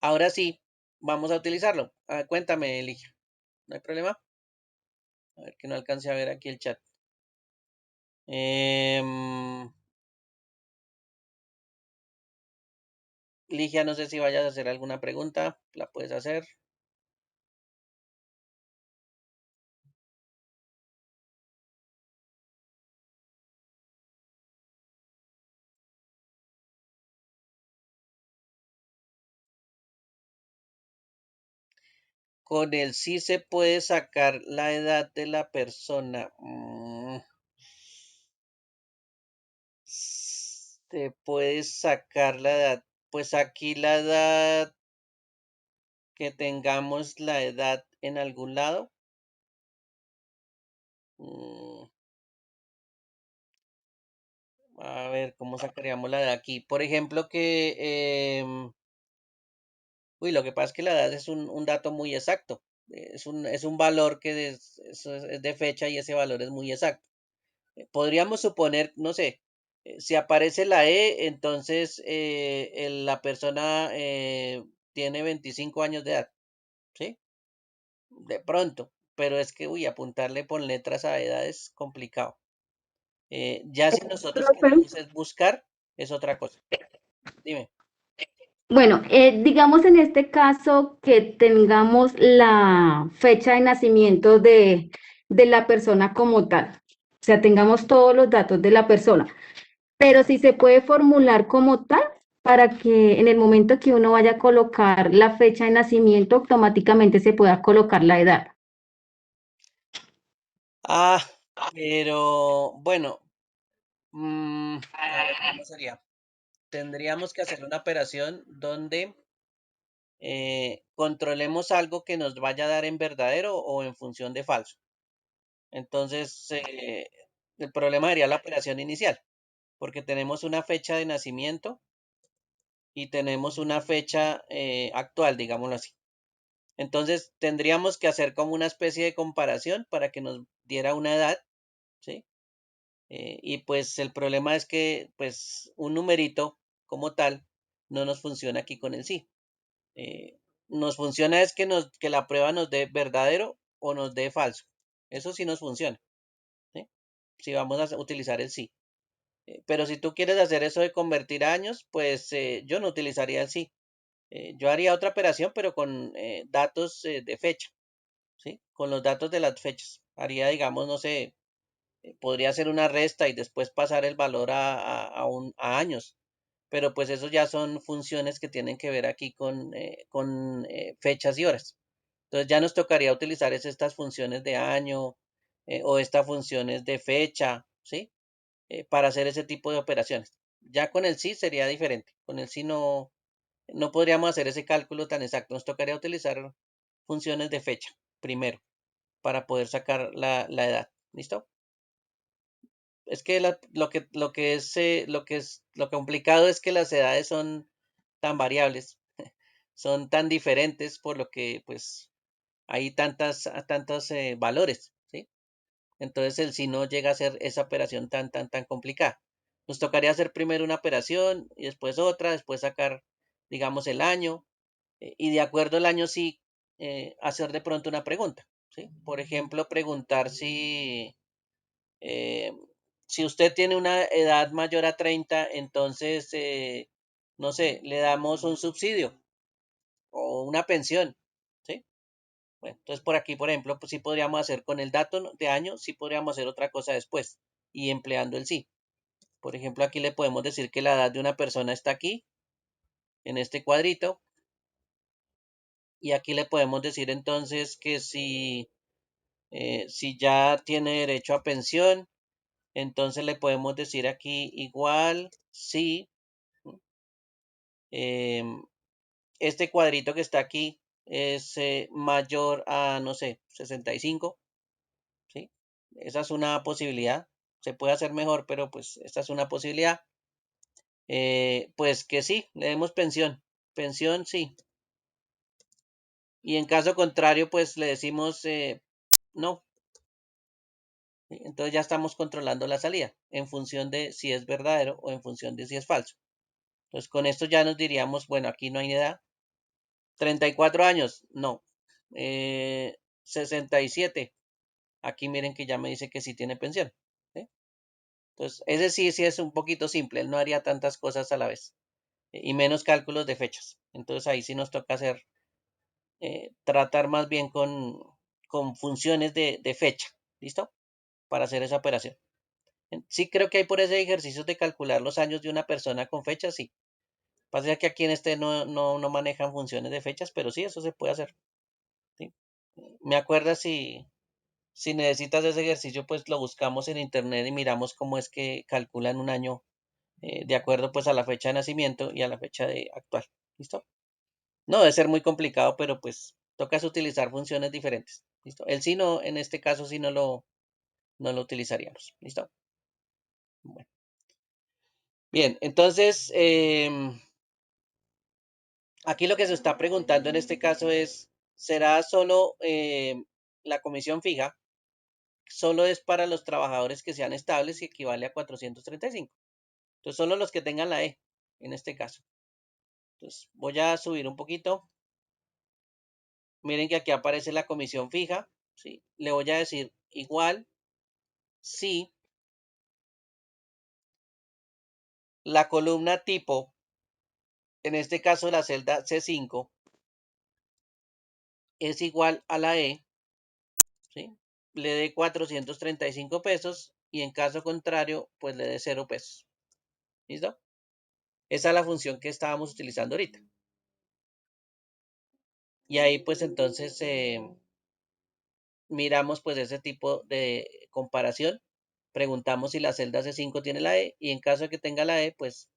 ahora sí, vamos a utilizarlo. Cuéntame, Ligia. ¿No hay problema? A ver que no alcance a ver aquí el chat. Ligia, no sé si vayas a hacer alguna pregunta. La puedes hacer. Con el sí se puede sacar la edad de la persona. Se puede sacar la edad. Pues aquí la edad que tengamos la edad en algún lado. Mm, a ver, ¿cómo sacaríamos la edad aquí? Por ejemplo, lo que pasa es que la edad es un dato muy exacto. Es un valor que es de fecha y ese valor es muy exacto. Podríamos suponer, no sé, si aparece la E, entonces la persona tiene 25 años de edad, ¿sí? De pronto, pero es que, apuntarle por letras a edad es complicado. Ya si nosotros Profe, queremos es buscar, es otra cosa. Dime. bueno, digamos en este caso que tengamos la fecha de nacimiento de la persona como tal, o sea, tengamos todos los datos de la persona, pero si se puede formular como tal para que en el momento que uno vaya a colocar la fecha de nacimiento, automáticamente se pueda colocar la edad. Ah, pero bueno, a ver, ¿cómo sería? Tendríamos que hacer una operación donde controlemos algo que nos vaya a dar en verdadero o en función de falso. Entonces, el problema sería la operación inicial, porque tenemos una fecha de nacimiento y tenemos una fecha actual, digámoslo así. Entonces, tendríamos que hacer como una especie de comparación para que nos diera una edad, ¿sí? Y pues el problema es que, pues, un numerito como tal no nos funciona aquí con el sí. Nos funciona es que la prueba nos dé verdadero o nos dé falso. Eso sí nos funciona, ¿sí? Si vamos a utilizar el sí. Pero si tú quieres hacer eso de convertir a años, pues yo no utilizaría el sí. Yo haría otra operación, pero con datos de fecha, ¿sí? Con los datos de las fechas. Haría, digamos, no sé, podría hacer una resta y después pasar el valor a años. Pero pues eso ya son funciones que tienen que ver aquí con fechas y horas. Entonces ya nos tocaría utilizar estas funciones de año o estas funciones de fecha, ¿sí? Para hacer ese tipo de operaciones. Ya con el sí sería diferente. Con el sí no podríamos hacer ese cálculo tan exacto. Nos tocaría utilizar funciones de fecha primero para poder sacar la edad. ¿Listo? Es que lo complicado es que las edades son tan variables, son tan diferentes, por lo que pues hay tantos valores, ¿sí? Entonces el si no llega a ser esa operación tan complicada. Nos tocaría hacer primero una operación y después otra, después sacar, digamos, el año y de acuerdo al año sí hacer de pronto una pregunta, ¿sí? Por ejemplo, preguntar eh, si usted tiene una edad mayor a 30, entonces, no sé, le damos un subsidio o una pensión, ¿sí? Bueno, entonces por aquí, por ejemplo, pues sí podríamos hacer con el dato de año, sí podríamos hacer otra cosa después y empleando el sí. Por ejemplo, aquí le podemos decir que la edad de una persona está aquí, en este cuadrito, y aquí le podemos decir entonces que si ya tiene derecho a pensión Entonces le podemos decir aquí igual si em, este cuadrito que está aquí es mayor a, no sé, 65, ¿sí? Esa es una posibilidad. Se puede hacer mejor, pero pues esta es una posibilidad. Pues que sí, le demos pensión. Pensión, sí. Y en caso contrario, pues le decimos no. Entonces ya estamos controlando la salida en función de si es verdadero o en función de si es falso. Entonces con esto ya nos diríamos, bueno, aquí no hay edad. 34 años, no. 67, aquí miren que ya me dice que sí tiene pensión. ¿Sí? Entonces ese sí, sí es un poquito simple, él no haría tantas cosas a la vez y menos cálculos de fechas. Entonces ahí sí nos toca hacer, tratar más bien con funciones de fecha, ¿listo? Para hacer esa operación. Sí creo que hay por ese ejercicio de calcular los años de una persona con fechas, sí. Pasa que aquí en este no manejan funciones de fechas, pero sí, eso se puede hacer. ¿Sí? Me acuerdas si necesitas ese ejercicio, pues lo buscamos en internet y miramos cómo es que calculan un año de acuerdo pues a la fecha de nacimiento y a la fecha de actual. ¿Listo? No debe ser muy complicado, pero pues tocas utilizar funciones diferentes. ¿Listo? El sí no, en este caso sí no lo utilizaríamos. ¿Listo? Bueno. Bien, entonces, aquí lo que se está preguntando en este caso es, ¿será solo la comisión fija? Solo es para los trabajadores que sean estables y equivale a 435. Entonces, solo los que tengan la E, en este caso. Entonces, voy a subir un poquito. Miren que aquí aparece la comisión fija. ¿Sí? Le voy a decir igual si la columna tipo, en este caso la celda C5, es igual a la E, ¿sí? Le dé 435 pesos y en caso contrario, pues le dé 0 pesos. ¿Listo? Esa es la función que estábamos utilizando ahorita. Y ahí pues entonces miramos pues ese tipo de comparación. Preguntamos si la celda C5 tiene la E y en caso de que tenga la E, pues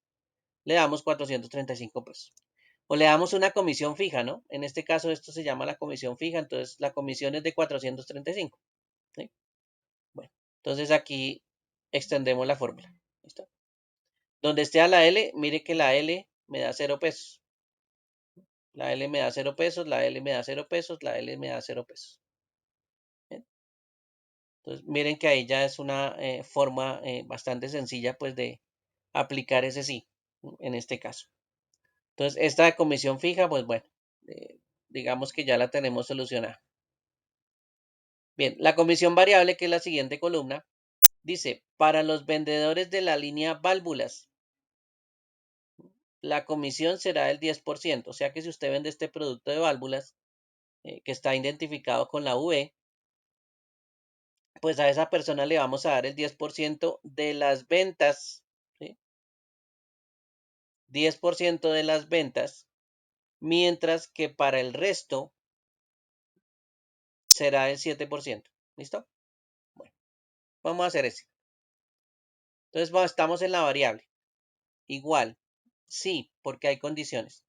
le damos 435 pesos. O le damos una comisión fija, ¿no? En este caso esto se llama la comisión fija, entonces la comisión es de 435. ¿Sí? Bueno, entonces aquí extendemos la fórmula. ¿Listo? Donde esté a la L, mire que la L me da 0 pesos. La L me da 0 pesos, la L me da 0 pesos, la L me da 0 pesos. ¿Bien? Entonces miren que ahí ya es una forma bastante sencilla pues de aplicar ese sí, en este caso. Entonces esta comisión fija, pues bueno, eh, digamos que ya la tenemos solucionada. Bien, la comisión variable, que es la siguiente columna, dice, para los vendedores de la línea válvulas, la comisión será del 10%. O sea que si usted vende este producto de válvulas que está identificado con la V, pues a esa persona le vamos a dar el 10% de las ventas, ¿sí? 10% de las ventas, mientras que para el resto será el 7%. ¿Listo? Bueno, vamos a hacer ese. Entonces estamos en la variable. Igual, sí, porque hay condiciones.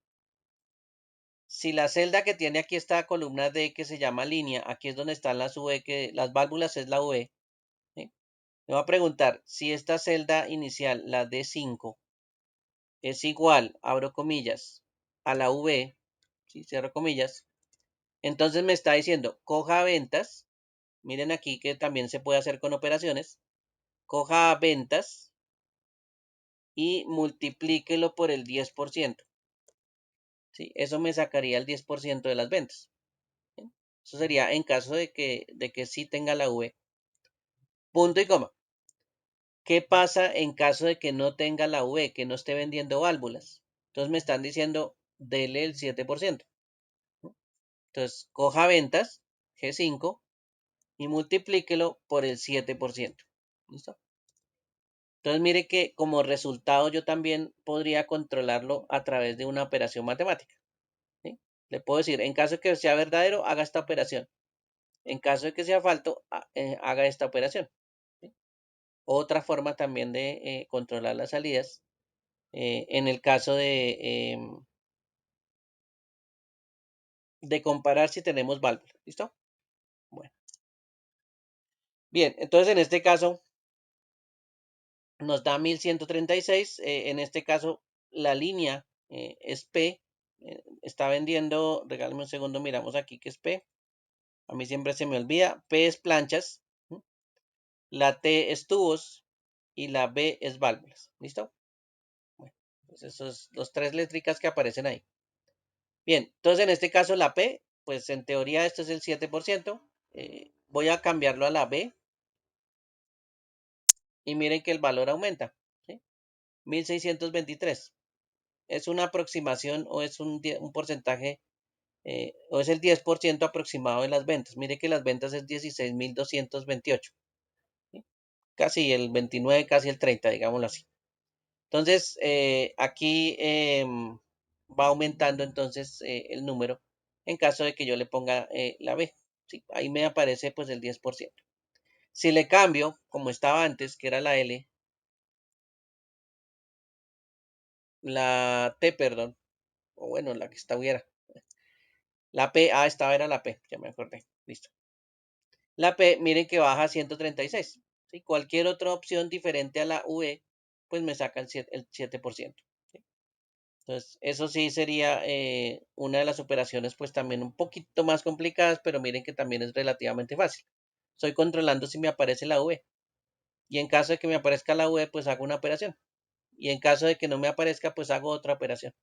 Si la celda que tiene aquí esta columna D que se llama línea, aquí es donde están las V, que las válvulas es la V, ¿sí? Me va a preguntar si esta celda inicial, la D5, es igual, abro comillas, a la V, ¿sí? Cierro comillas. Entonces me está diciendo, coja ventas. Miren aquí que también se puede hacer con operaciones. Coja ventas y multiplíquelo por el 10%. ¿Sí? Eso me sacaría el 10% de las ventas. ¿Sí? Eso sería en caso de que sí tenga la V. Punto y coma. ¿Qué pasa en caso de que no tenga la V, que no esté vendiendo válvulas? Entonces me están diciendo, dele el 7%. Entonces, coja ventas, G5, y multiplíquelo por el 7%. ¿Listo? Entonces, mire que como resultado yo también podría controlarlo a través de una operación matemática. ¿Sí? Le puedo decir, en caso de que sea verdadero, haga esta operación. En caso de que sea falso, haga esta operación. ¿Sí? Otra forma también de controlar las salidas, en el caso de comparar si tenemos válvulas. ¿Listo? Bueno, bien, entonces en este caso nos da 1136. En este caso, la línea es P. Está vendiendo, regálame un segundo, miramos aquí que es P. A mí siempre se me olvida. P es planchas, la T es tubos y la B es válvulas. ¿Listo? Bueno, pues esos los tres létricas que aparecen ahí. Bien, entonces en este caso la P, pues en teoría esto es el 7%. Voy a cambiarlo a la B y miren que el valor aumenta. ¿Sí? 1623. ¿Es una aproximación o es un porcentaje o es el 10% aproximado de las ventas? Mire que las ventas es 16.228, ¿sí? Casi el 29, casi el 30, digámoslo así. Entonces, aquí va aumentando entonces el número en caso de que yo le ponga la B. ¿Sí? Ahí me aparece pues el 10%. Si le cambio, como estaba antes, que era la L, la T, perdón, o bueno, la que estuviera. La P, esta era la P, ya me acordé. Listo. La P, miren que baja a 136. ¿Sí? Cualquier otra opción diferente a la V, pues me saca el 7%. ¿Sí? Entonces, eso sí sería una de las operaciones, pues también un poquito más complicadas, pero miren que también es relativamente fácil. Estoy controlando si me aparece la V. Y en caso de que me aparezca la V, pues hago una operación. Y en caso de que no me aparezca, pues hago otra operación.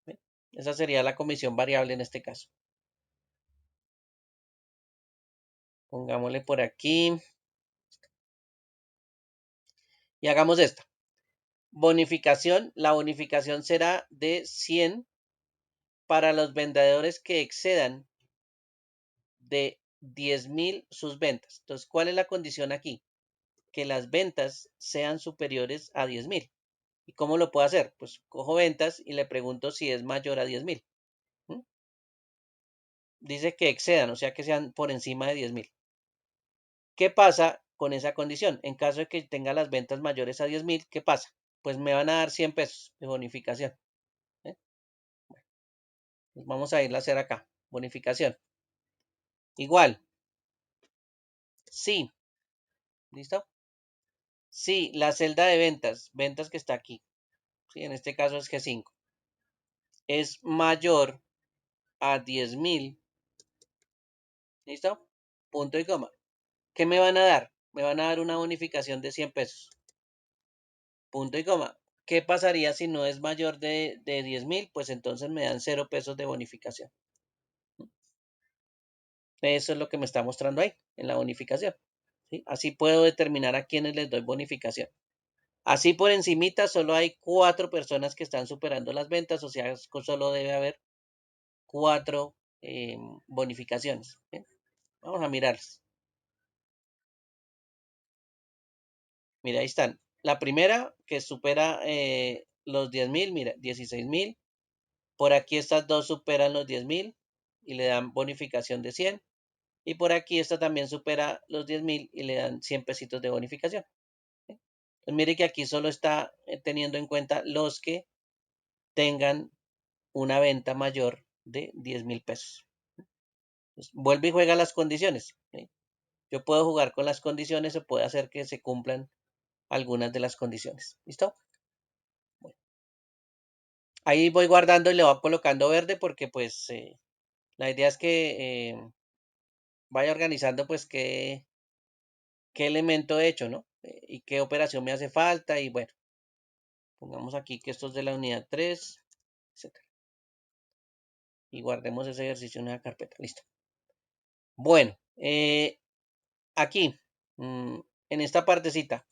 ¿Sí? Esa sería la comisión variable en este caso. Pongámosle por aquí y hagamos esta. Bonificación. La bonificación será de 100 para los vendedores que excedan de 10.000 sus ventas. Entonces, ¿cuál es la condición aquí? Que las ventas sean superiores a 10.000. ¿Y cómo lo puedo hacer? Pues cojo ventas y le pregunto si es mayor a 10.000. Dice que excedan, o sea que sean por encima de 10.000. ¿Qué pasa con esa condición? En caso de que tenga las ventas mayores a 10.000, ¿qué pasa? Pues me van a dar 100 pesos de bonificación. ¿Eh? Pues vamos a irla a hacer acá. Bonificación. Igual. Sí. ¿Listo? Sí, la celda de ventas, ventas que está aquí. Sí, en este caso es G5. Es mayor a 10.000. ¿Listo? Punto y coma. ¿Qué me van a dar? Me van a dar una bonificación de 100 pesos. Punto y coma. ¿Qué pasaría si no es mayor de 10.000? Pues entonces me dan 0 pesos de bonificación. Eso es lo que me está mostrando ahí, en la bonificación. ¿Sí? Así puedo determinar a quienes les doy bonificación. Así por encimita solo hay 4 personas que están superando las ventas, o sea, solo debe haber 4 bonificaciones. ¿Bien? Vamos a mirarlas. Mira, ahí están. La primera que supera los 10.000, mira, 16.000. Por aquí estas dos superan los 10.000 y le dan bonificación de 100. Y por aquí esta también supera los 10.000 y le dan 100 pesitos de bonificación. Pues mire que aquí solo está teniendo en cuenta los que tengan una venta mayor de 10.000 pesos. Pues vuelve y juega las condiciones. ¿Sí? Yo puedo jugar con las condiciones o puedo hacer que se cumplan algunas de las condiciones. ¿Listo? Bueno, ahí voy guardando y le voy colocando verde porque pues la idea es que vaya organizando pues qué elemento he hecho, ¿no? Y qué operación me hace falta y bueno, pongamos aquí que esto es de la unidad 3, etcétera. Y guardemos ese ejercicio en una carpeta. Listo. Bueno, aquí, en esta partecita,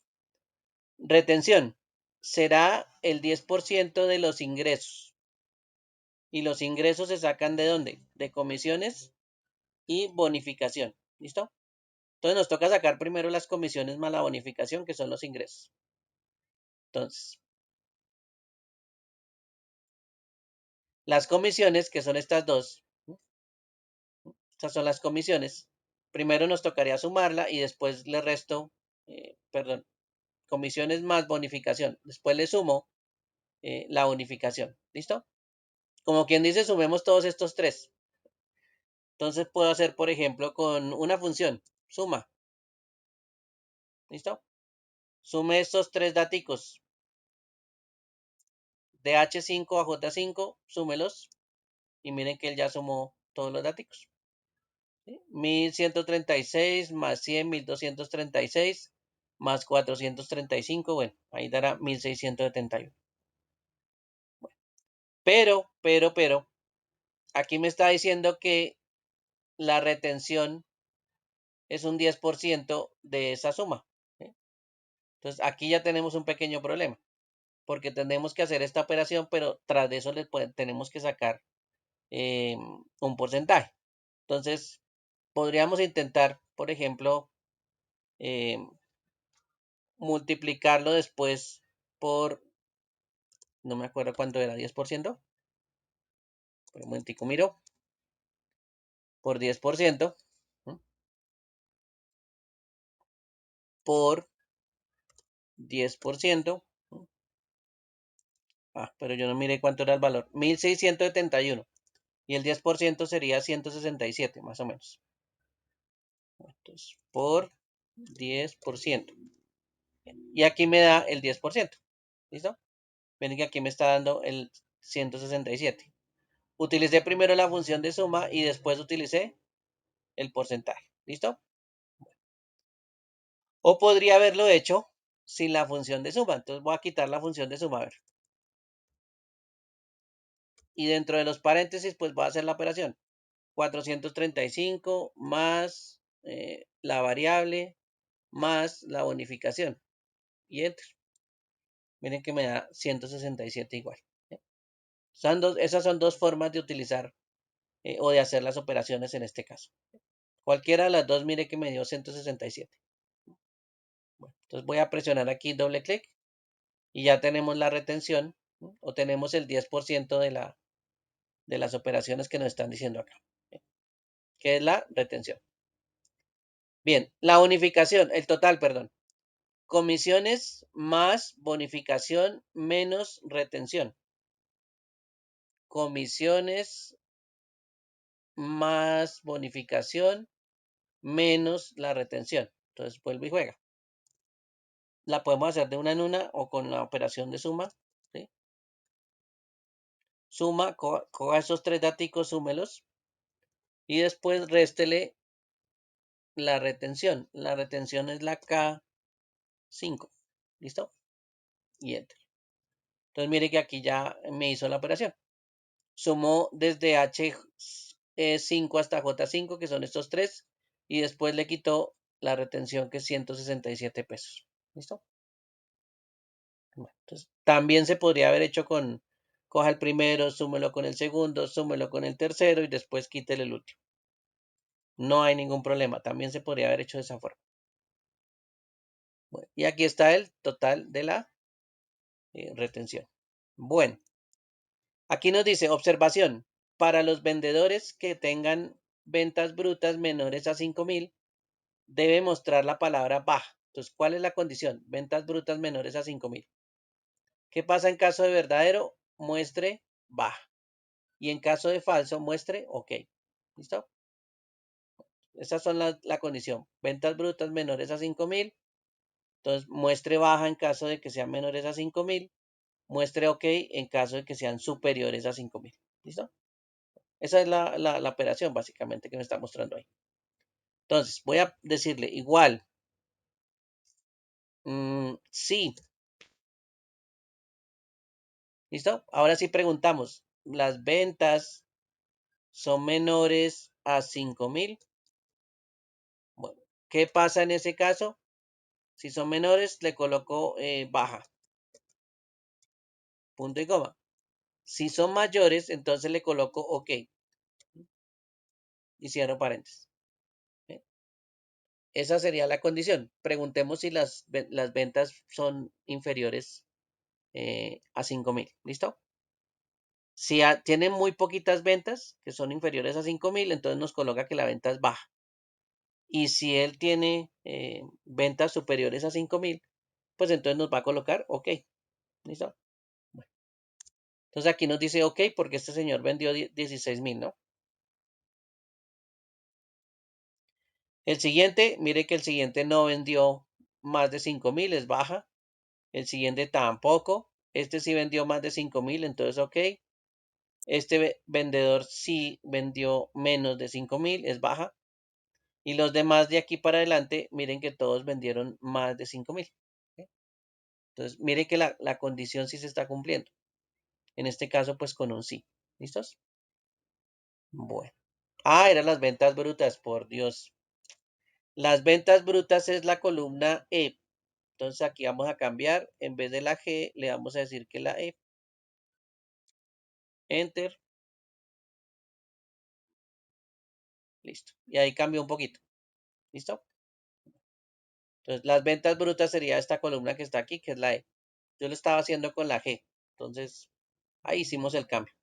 retención será el 10% de los ingresos. Y los ingresos se sacan ¿de dónde? De comisiones y bonificación. ¿Listo? Entonces nos toca sacar primero las comisiones más la bonificación, que son los ingresos. Entonces, las comisiones, que son estas dos, estas son las comisiones. Primero nos tocaría sumarla y después le resto, perdón. comisiones más bonificación. Después le sumo la bonificación. ¿Listo? Como quien dice, sumemos todos estos tres. Entonces puedo hacer, por ejemplo, con una función, suma. ¿Listo? Sume estos tres daticos. De H5 a J5, súmelos. Y miren que él ya sumó todos los daticos. ¿Sí? 1136 más 100, 1236 más 435. Bueno, ahí dará 1671. Pero, aquí me está diciendo que la retención es un 10% de esa suma. ¿Sí? Entonces, aquí ya tenemos un pequeño problema, porque tenemos que hacer esta operación, pero tras de eso tenemos que sacar un porcentaje. Entonces, podríamos intentar, por ejemplo, eh, multiplicarlo después por, no me acuerdo cuánto era, 10%. Por un momentico miro, por 10%, ¿no? Por 10%. Pero yo no miré cuánto era el valor. 1671. Y el 10% sería 167, más o menos. Entonces, por 10%. Y aquí me da el 10%. ¿Listo? Ven que aquí me está dando el 167. Utilicé primero la función de suma y después utilicé el porcentaje. ¿Listo? O podría haberlo hecho sin la función de suma. Entonces voy a quitar la función de suma. A ver. Y dentro de los paréntesis, pues voy a hacer la operación. 435 más la variable más la bonificación. Y enter. Miren que me da 167 igual. Esas son dos formas de utilizar o de hacer las operaciones en este caso. Cualquiera de las dos, mire que me dio 167. Bueno, entonces voy a presionar aquí doble clic y ya tenemos la retención, ¿no? O tenemos el 10% de las operaciones que nos están diciendo acá, ¿sí? Que es la retención. Bien, la bonificación, el total, perdón. Comisiones más bonificación menos retención. Comisiones más bonificación menos la retención. Entonces vuelve y juega. La podemos hacer de una en una o con la operación de suma. ¿Sí? Suma, coja esos tres daticos, súmelos. Y después réstele la retención. La retención es la K5. ¿Listo? Y enter. Entonces mire que aquí ya me hizo la operación. Sumó desde H5 hasta J5, que son estos tres. Y después le quitó la retención, que es 167 pesos. ¿Listo? Bueno, entonces, también se podría haber hecho coja el primero, súmelo con el segundo, súmelo con el tercero y después quítele el último. No hay ningún problema. También se podría haber hecho de esa forma. Bueno, y aquí está el total de la retención. Bueno, aquí nos dice, observación, para los vendedores que tengan ventas brutas menores a 5,000, debe mostrar la palabra baja. Entonces, ¿cuál es la condición? Ventas brutas menores a 5,000. ¿Qué pasa en caso de verdadero? Muestre baja. Y en caso de falso, muestre ok. ¿Listo? Esas son la condición. Ventas brutas menores a 5,000. Entonces, muestre baja en caso de que sean menores a 5,000. Muestre ok en caso de que sean superiores a 5,000. ¿Listo? Esa es la operación básicamente que me está mostrando ahí. Entonces, voy a decirle igual. Sí. ¿Listo? Ahora sí preguntamos. ¿Las ventas son menores a 5,000? Bueno, ¿qué pasa en ese caso? Si son menores, le coloco baja. Punto y coma. Si son mayores, entonces le coloco ok. Y cierro paréntesis. Esa sería la condición. Preguntemos si las ventas son inferiores a 5,000. ¿Listo? Si tiene muy poquitas ventas, que son inferiores a 5,000, entonces nos coloca que la venta es baja. Y si él tiene ventas superiores a 5,000, pues entonces nos va a colocar OK. ¿Listo? Bueno, entonces aquí nos dice OK porque este señor vendió 16.000, ¿no? El siguiente, mire que el siguiente no vendió más de 5.000, es baja. El siguiente tampoco. Este sí vendió más de 5.000, entonces OK. Este vendedor sí vendió menos de 5.000, es baja. Y los demás de aquí para adelante, miren que todos vendieron más de 5.000. Entonces, miren que la condición sí se está cumpliendo. En este caso, pues con un sí. ¿Listos? Bueno. Ah, eran las ventas brutas, por Dios. Las ventas brutas es la columna E. Entonces aquí vamos a cambiar, en vez de la G, le vamos a decir que la E. Enter. Listo. Y ahí cambió un poquito. ¿Listo? Entonces, las ventas brutas sería esta columna que está aquí, que es la E. Yo lo estaba haciendo con la G. Entonces, ahí hicimos el cambio.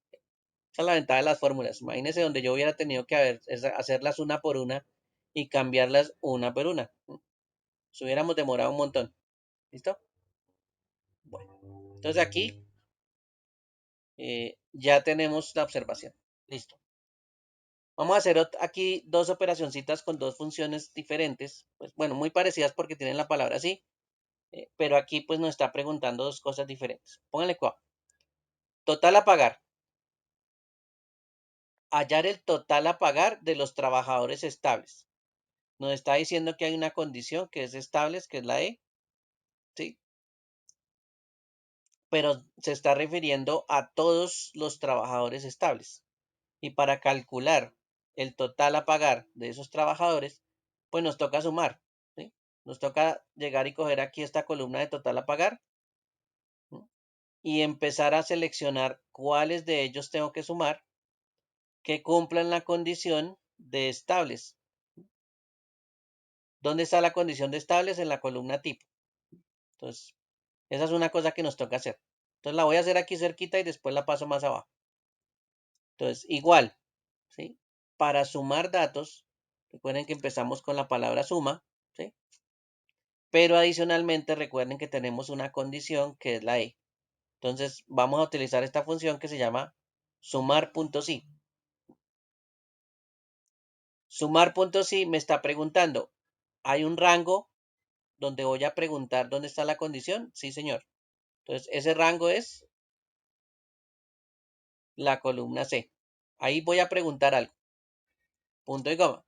Esa es la ventaja de las fórmulas. Imagínense donde yo hubiera tenido que hacerlas una por una y cambiarlas una por una. Nos hubiéramos demorado un montón. ¿Listo? Bueno, entonces aquí ya tenemos la observación. Listo. Vamos a hacer aquí dos operacioncitas con dos funciones diferentes. Pues bueno, muy parecidas porque tienen la palabra así. Pero aquí pues nos está preguntando dos cosas diferentes. Pónganle cuidado. Total a pagar. Hallar el total a pagar de los trabajadores estables. Nos está diciendo que hay una condición que es estable, que es la E, ¿sí? Pero se está refiriendo a todos los trabajadores estables. Y para calcular el total a pagar de esos trabajadores, pues nos toca sumar, ¿sí? Nos toca llegar y coger aquí esta columna de total a pagar, ¿sí? Y empezar a seleccionar cuáles de ellos tengo que sumar que cumplan la condición de estables. ¿Dónde está la condición de estables? En la columna tipo. Entonces, esa es una cosa que nos toca hacer. Entonces la voy a hacer aquí cerquita y después la paso más abajo. Entonces, igual, ¿sí? Para sumar datos, recuerden que empezamos con la palabra suma, ¿sí? Pero adicionalmente recuerden que tenemos una condición que es la E. Entonces, vamos a utilizar esta función que se llama sumar.si. Sumar.si me está preguntando, ¿hay un rango donde voy a preguntar dónde está la condición? Sí, señor. Entonces, ese rango es la columna C. Ahí voy a preguntar algo. Punto y coma.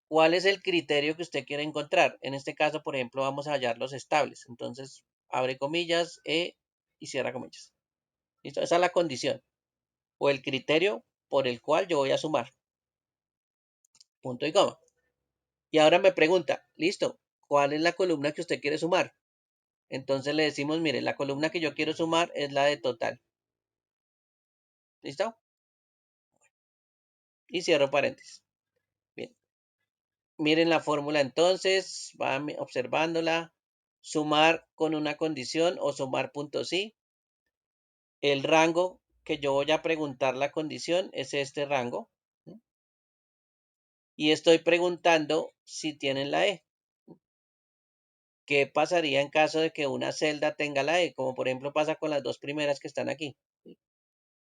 ¿Cuál es el criterio que usted quiere encontrar? En este caso, por ejemplo, vamos a hallar los estables. Entonces, abre comillas, y cierra comillas. ¿Listo? Esa es la condición o el criterio por el cual yo voy a sumar. Punto y coma. Y ahora me pregunta, listo, ¿cuál es la columna que usted quiere sumar? Entonces le decimos, mire, la columna que yo quiero sumar es la de total. ¿Listo? Y cierro paréntesis. Bien. Miren la fórmula entonces, van observándola. Sumar con una condición o sumar punto sí. El rango que yo voy a preguntar la condición es este rango. Y estoy preguntando si tienen la E. ¿Qué pasaría en caso de que una celda tenga la E? Como por ejemplo pasa con las dos primeras que están aquí.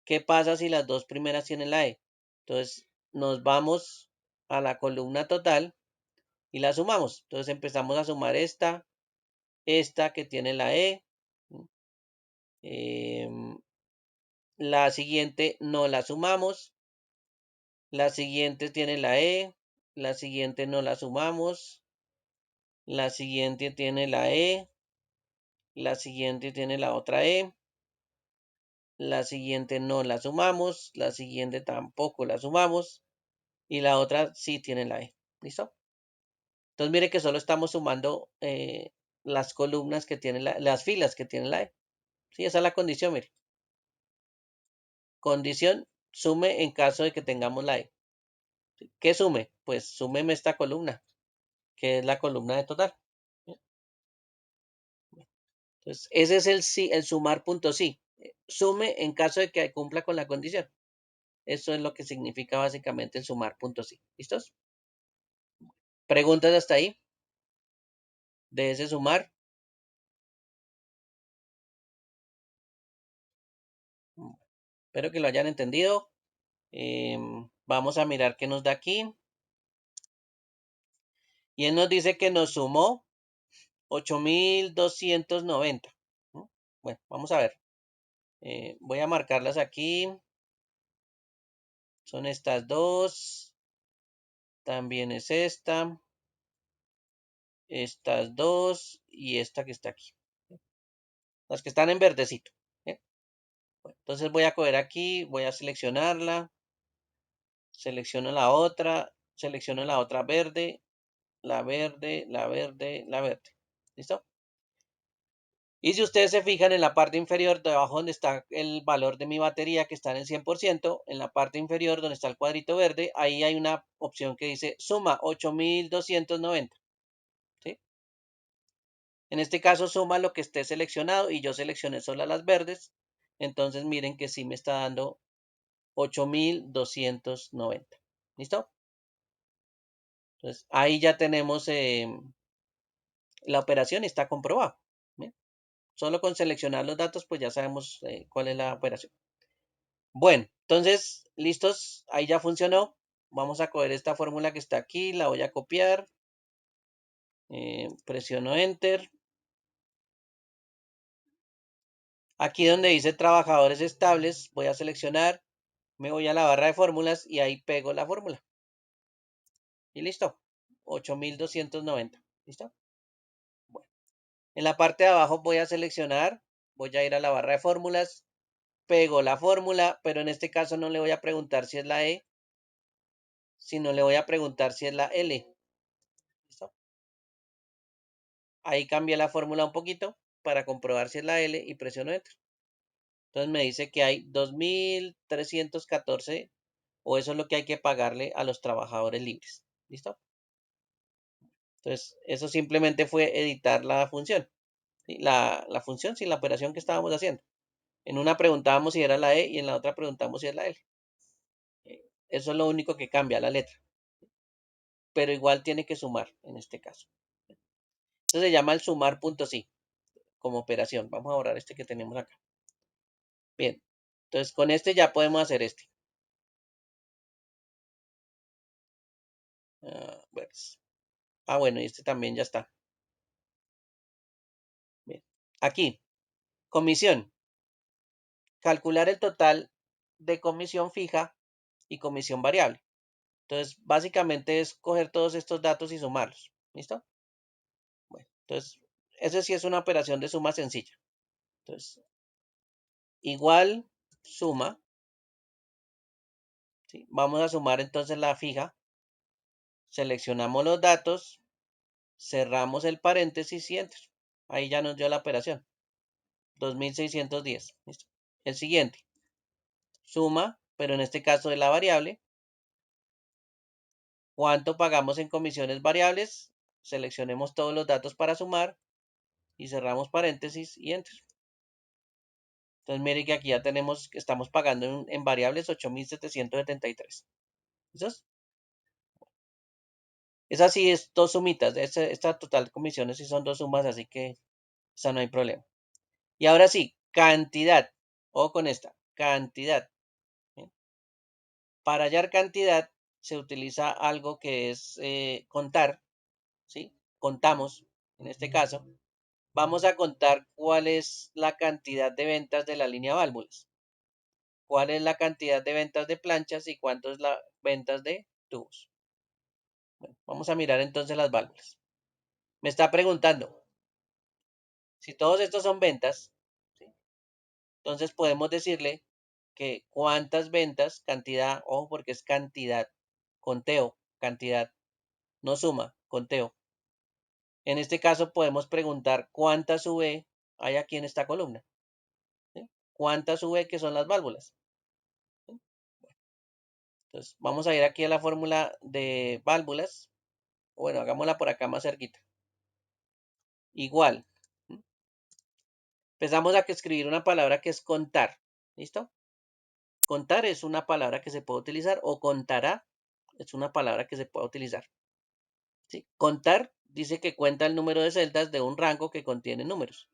¿Qué pasa si las dos primeras tienen la E? Entonces nos vamos a la columna total y la sumamos. Entonces empezamos a sumar esta que tiene la E. La siguiente no la sumamos. La siguiente tiene la E. La siguiente no la sumamos. La siguiente tiene la E. La siguiente tiene la otra E. La siguiente no la sumamos. La siguiente tampoco la sumamos. Y la otra sí tiene la E. ¿Listo? Entonces mire que solo estamos sumando las columnas que tienen las filas que tienen la E. Sí, esa es la condición, mire. Condición, sume en caso de que tengamos la E. ¿Qué sume? Pues súmeme esta columna, que es la columna de total. Entonces, ese es el sumar punto sí. Sume en caso de que cumpla con la condición. Eso es lo que significa básicamente el sumar punto sí. ¿Listos? ¿Preguntas hasta ahí de ese sumar? Espero que lo hayan entendido. Vamos a mirar qué nos da aquí. Y él nos dice que nos sumó 8.290. Bueno, vamos a ver. Voy a marcarlas aquí. Son estas dos. También es esta. Estas dos y esta que está aquí. Las que están en verdecito. ¿Eh? Bueno, entonces voy a coger aquí, voy a seleccionarla. Selecciono la otra. Selecciono la otra verde. La verde, la verde, la verde. ¿Listo? Y si ustedes se fijan en la parte inferior, debajo donde está el valor de mi batería, que está en el 100%, en la parte inferior donde está el cuadrito verde, ahí hay una opción que dice suma 8.290. ¿Sí? En este caso suma lo que esté seleccionado y yo seleccioné solo las verdes. Entonces miren que sí me está dando 8.290. ¿Listo? Entonces ahí ya tenemos la operación, está comprobada. ¿Bien? Solo con seleccionar los datos pues ya sabemos cuál es la operación. Bueno, entonces, listos, ahí ya funcionó. Vamos a coger esta fórmula que está aquí, la voy a copiar. Presiono Enter. Aquí donde dice trabajadores estables, voy a seleccionar, me voy a la barra de fórmulas y ahí pego la fórmula. Y listo, 8.290. ¿Listo? Bueno, en la parte de abajo voy a seleccionar, voy a ir a la barra de fórmulas, pego la fórmula, pero en este caso no le voy a preguntar si es la E, sino le voy a preguntar si es la L. ¿Listo? Ahí cambié la fórmula un poquito para comprobar si es la L y presiono Enter. Entonces me dice que hay 2.314 o eso es lo que hay que pagarle a los trabajadores libres. ¿Listo? Entonces eso simplemente fue editar la función. ¿Sí? La función sin la operación que estábamos haciendo. En una preguntábamos si era la E y en la otra preguntamos si es la L. Eso es lo único que cambia la letra. Pero igual tiene que sumar en este caso. Esto se llama el sumar.sí como operación. Vamos a borrar este que tenemos acá. Bien, entonces con este ya podemos hacer este. Pues, bueno, y este también ya está. Bien. Aquí, comisión. Calcular el total de comisión fija y comisión variable. Entonces, básicamente es coger todos estos datos y sumarlos. ¿Listo? Bueno, entonces, eso sí es una operación de suma sencilla. Entonces, igual suma. ¿Sí? Vamos a sumar entonces la fija. Seleccionamos los datos, cerramos el paréntesis y enter. Ahí ya nos dio la operación. 2.610. ¿Listo? El siguiente. Suma, pero en este caso de la variable. ¿Cuánto pagamos en comisiones variables? Seleccionemos todos los datos para sumar y cerramos paréntesis y enter. Entonces mire que aquí ya tenemos que estamos pagando en variables 8.773. ¿Listo? Esa sí es dos sumitas. Esta total comisiones sí son dos sumas, así que esa no hay problema. Y ahora sí, cantidad. O con esta, cantidad. ¿Bien? Para hallar cantidad se utiliza algo que es contar, ¿sí? Contamos, en este caso. Vamos a contar cuál es la cantidad de ventas de la línea válvulas, cuál es la cantidad de ventas de planchas y cuánto es la ventas de tubos. Bueno, vamos a mirar entonces las válvulas. Me está preguntando si todos estos son ventas, ¿sí? Entonces podemos decirle que cuántas ventas, cantidad, ojo porque es cantidad, conteo, cantidad, no suma, conteo. En este caso podemos preguntar cuántas V hay aquí en esta columna, ¿sí? ¿Cuántas V que son las válvulas? ¿Sí? Entonces, vamos a ir aquí a la fórmula de válvulas. Bueno, hagámosla por acá más cerquita. Igual. Empezamos a escribir una palabra que es contar. ¿Listo? Contar es una palabra que se puede utilizar o contará es una palabra que se puede utilizar. ¿Sí? Contar dice que cuenta el número de celdas de un rango que contiene números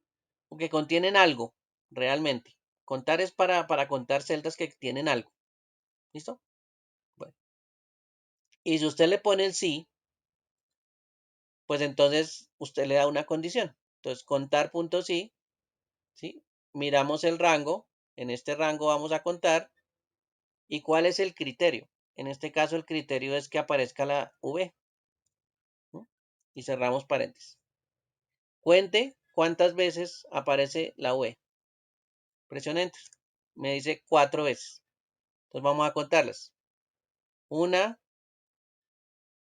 o que contienen algo realmente. Contar es para contar celdas que tienen algo. ¿Listo? Bueno. Y si usted le pone el sí, pues entonces usted le da una condición. Entonces, contar punto sí, ¿sí? Miramos el rango. En este rango vamos a contar. ¿Y cuál es el criterio? En este caso, el criterio es que aparezca la V. ¿No? Y cerramos paréntesis. Cuente cuántas veces aparece la V. Presione Enter. Me dice 4 veces. Entonces vamos a contarlas. 1,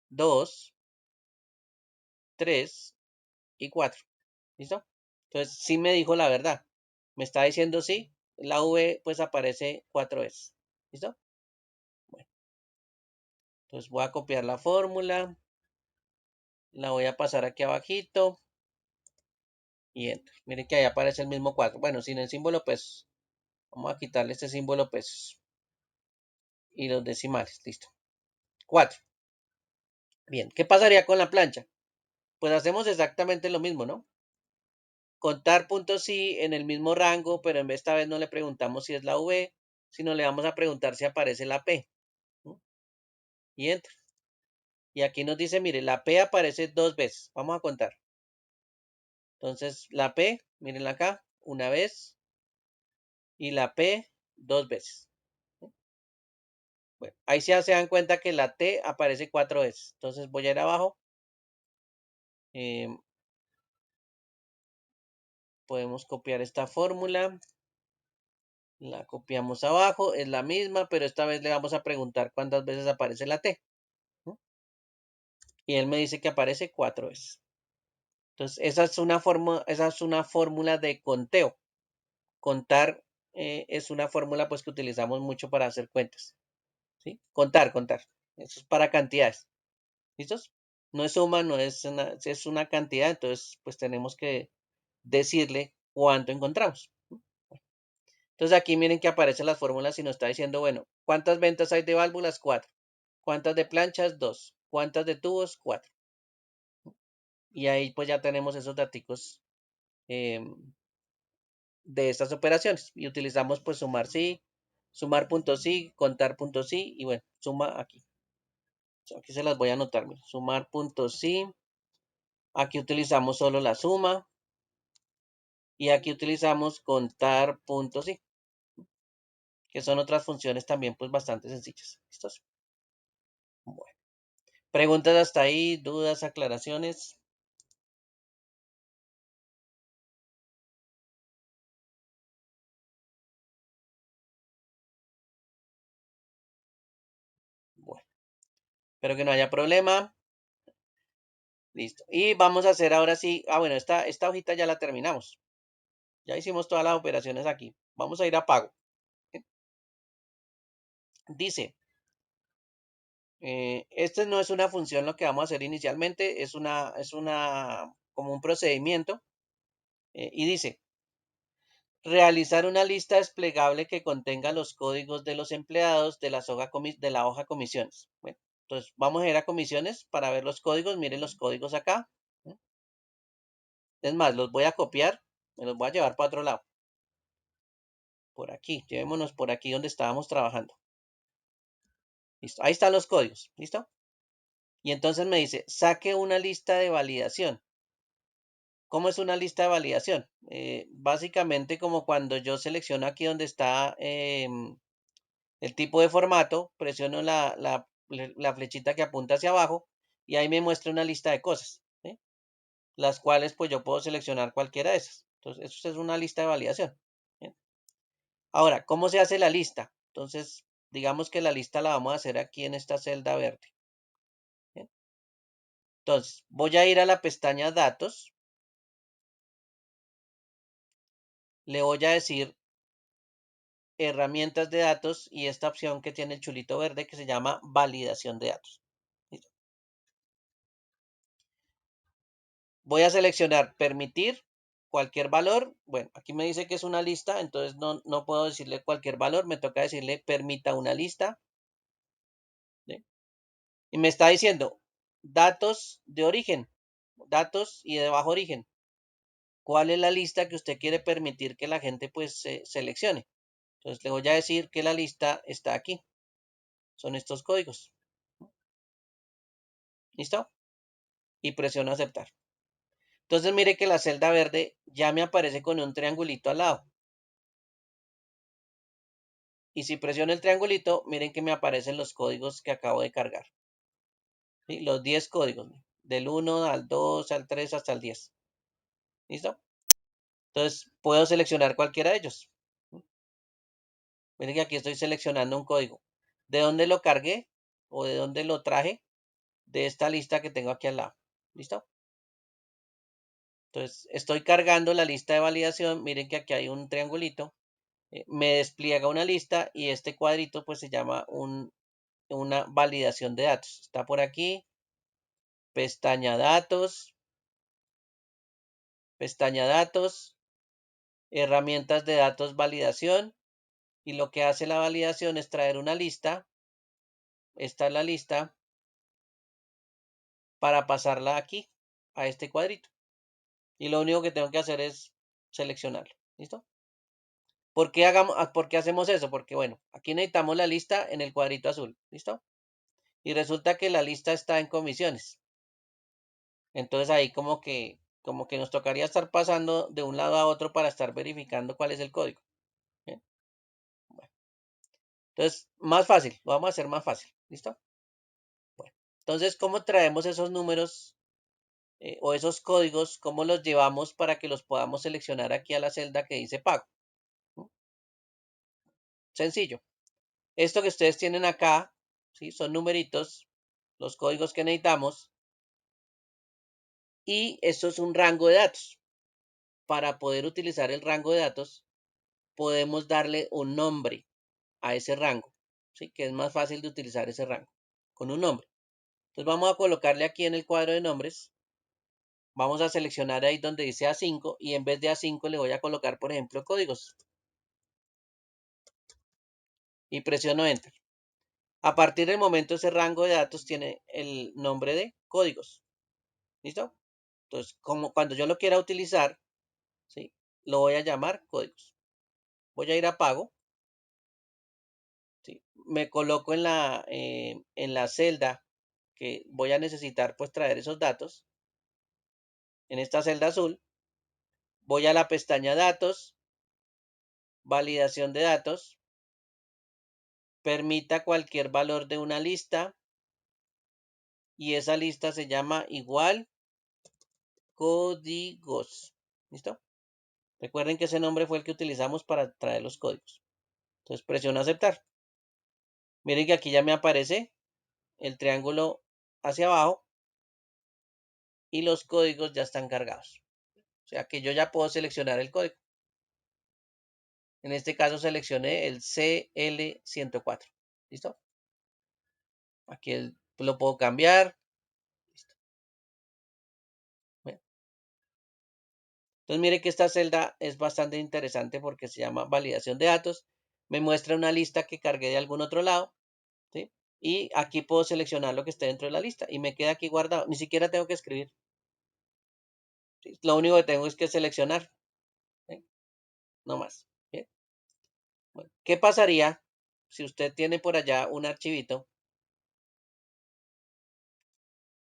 2, 3 y 4. ¿Listo? Entonces sí me dijo la verdad. Me está diciendo sí. La V pues aparece 4 veces. ¿Listo? Bueno, entonces voy a copiar la fórmula. La voy a pasar aquí abajito. Y Enter. Miren que ahí aparece el mismo 4. Bueno, sin el símbolo pues vamos a quitarle este símbolo pues y los decimales. Listo. 4. Bien, ¿qué pasaría con la plancha? Pues hacemos exactamente lo mismo, ¿no? Contar puntos sí en el mismo rango, pero esta vez no le preguntamos si es la V, sino le vamos a preguntar si aparece la P. ¿No? Y Enter. Y aquí nos dice, mire, la P aparece 2 veces. Vamos a contar. Entonces, la P, mírenla acá, una vez. Y la P, 2 veces. Bueno, ahí ya se dan cuenta que la T aparece 4 veces. Entonces voy a ir abajo. Eh, podemos copiar esta fórmula. La copiamos abajo. Es la misma, pero esta vez le vamos a preguntar cuántas veces aparece la T. ¿No? Y él me dice que aparece 4 veces. Entonces, esa es una fórmula de conteo. Contar es una fórmula pues que utilizamos mucho para hacer cuentas. ¿Sí? Contar, contar. Eso es para cantidades. ¿Listos? No es suma, no es una cantidad, entonces pues tenemos que decirle cuánto encontramos. Entonces aquí miren que aparecen las fórmulas y nos está diciendo, bueno, ¿cuántas ventas hay de válvulas? 4. ¿Cuántas de planchas? 2. ¿Cuántas de tubos? 4. Y ahí pues ya tenemos esos datos de estas operaciones. Y utilizamos pues sumar sí, sumar punto sí, contar punto sí y bueno, suma aquí. Aquí se las voy a anotar. Mira. Sumar punto sí. Aquí utilizamos solo la suma. Y aquí utilizamos contar punto sí. Que son otras funciones también pues bastante sencillas. ¿Listos? Bueno. Preguntas hasta ahí, dudas, aclaraciones. Bueno, espero que no haya problema. Listo. Y vamos a hacer ahora sí. Ah, bueno, esta hojita ya la terminamos. Ya hicimos todas las operaciones aquí. Vamos a ir a pago. Dice, esta no es una función lo que vamos a hacer inicialmente, como un procedimiento. Y dice, realizar una lista desplegable que contenga los códigos de los empleados de la hoja comisiones. Bueno, entonces vamos a ir a comisiones para ver los códigos. Miren los códigos acá. Es más, los voy a copiar, me los voy a llevar para otro lado. Por aquí, llevémonos por aquí donde estábamos trabajando. Listo, ahí están los códigos. ¿Listo? Y entonces me dice, saque una lista de validación. ¿Cómo es una lista de validación? Básicamente como cuando yo selecciono aquí donde está el tipo de formato, presiono la flechita que apunta hacia abajo y ahí me muestra una lista de cosas, ¿sí? Las cuales pues yo puedo seleccionar cualquiera de esas. Entonces, eso es una lista de validación. ¿Sí? Ahora, ¿cómo se hace la lista? Entonces, digamos que la lista la vamos a hacer aquí en esta celda verde. ¿Sí? Entonces, voy a ir a la pestaña Datos. Le voy a decir herramientas de datos y esta opción que tiene el chulito verde que se llama validación de datos. ¿Listo? Voy a seleccionar permitir cualquier valor. Bueno, aquí me dice que es una lista, entonces no puedo decirle cualquier valor, me toca decirle permita una lista. ¿Sí? Y me está diciendo datos de origen, datos y de bajo origen. cuál es la lista que usted quiere permitir que la gente pues seleccione. Entonces le voy a decir que la lista está aquí. Son estos códigos. ¿Listo? Y presiono aceptar. Entonces mire que la celda verde ya me aparece con un triangulito al lado. Y si presiono el triangulito, miren que me aparecen los códigos que acabo de cargar. ¿Sí? Los 10 códigos. Del 1 al 2, al 3 hasta el 10. ¿Listo? Entonces puedo seleccionar cualquiera de ellos. Miren que aquí estoy seleccionando un código. ¿De dónde lo cargué? ¿O de dónde lo traje? De esta lista que tengo aquí al lado. ¿Listo? Entonces estoy cargando la lista de validación. Miren que aquí hay un triangulito. Me despliega una lista y este cuadrito pues se llama una validación de datos. Está por aquí. Pestaña datos. Pestaña datos. Herramientas de datos validación. Y lo que hace la validación es traer una lista. Esta es la lista para pasarla aquí, a este cuadrito. Y lo único que tengo que hacer es seleccionarlo. ¿Listo? ¿Por qué hacemos eso? Porque, bueno, aquí necesitamos la lista en el cuadrito azul. ¿Listo? Y resulta que la lista está en comisiones. Entonces ahí como que nos tocaría estar pasando de un lado a otro para estar verificando cuál es el código. ¿Bien? Bueno, entonces, más fácil. Lo vamos a hacer más fácil. ¿Listo? Bueno, entonces, ¿cómo traemos esos números o esos códigos, cómo los llevamos para que los podamos seleccionar aquí a la celda que dice pago? ¿Mm? Sencillo. Esto que ustedes tienen acá, ¿sí? Son numeritos, los códigos que necesitamos, y esto es un rango de datos. Para poder utilizar el rango de datos, podemos darle un nombre a ese rango, ¿sí? Que es más fácil de utilizar ese rango, con un nombre. Entonces vamos a colocarle aquí en el cuadro de nombres, vamos a seleccionar ahí donde dice A5 y en vez de A5 le voy a colocar, por ejemplo, códigos y presiono Enter. A partir del momento ese rango de datos tiene el nombre de códigos. ¿Listo? Entonces, como cuando yo lo quiera utilizar, ¿sí? Lo voy a llamar códigos. Voy a ir a pago. ¿Sí? Me coloco en la celda que voy a necesitar pues traer esos datos. En esta celda azul, voy a la pestaña datos, validación de datos, permita cualquier valor de una lista y esa lista se llama igual códigos. ¿Listo? Recuerden que ese nombre fue el que utilizamos para traer los códigos. Entonces presiono aceptar. Miren que aquí ya me aparece el triángulo hacia abajo y los códigos ya están cargados. O sea que yo ya puedo seleccionar el código. En este caso seleccioné el CL104. ¿Listo? Aquí lo puedo cambiar. ¿Listo? Bien. Entonces mire que esta celda es bastante interesante porque se llama validación de datos. Me muestra una lista que cargué de algún otro lado. ¿Sí? Y aquí puedo seleccionar lo que esté dentro de la lista y me queda aquí guardado. Ni siquiera tengo que escribir. ¿Sí? Lo único que tengo es que seleccionar. ¿Sí? No más. ¿Bien? Bueno, ¿qué pasaría si usted tiene por allá un archivito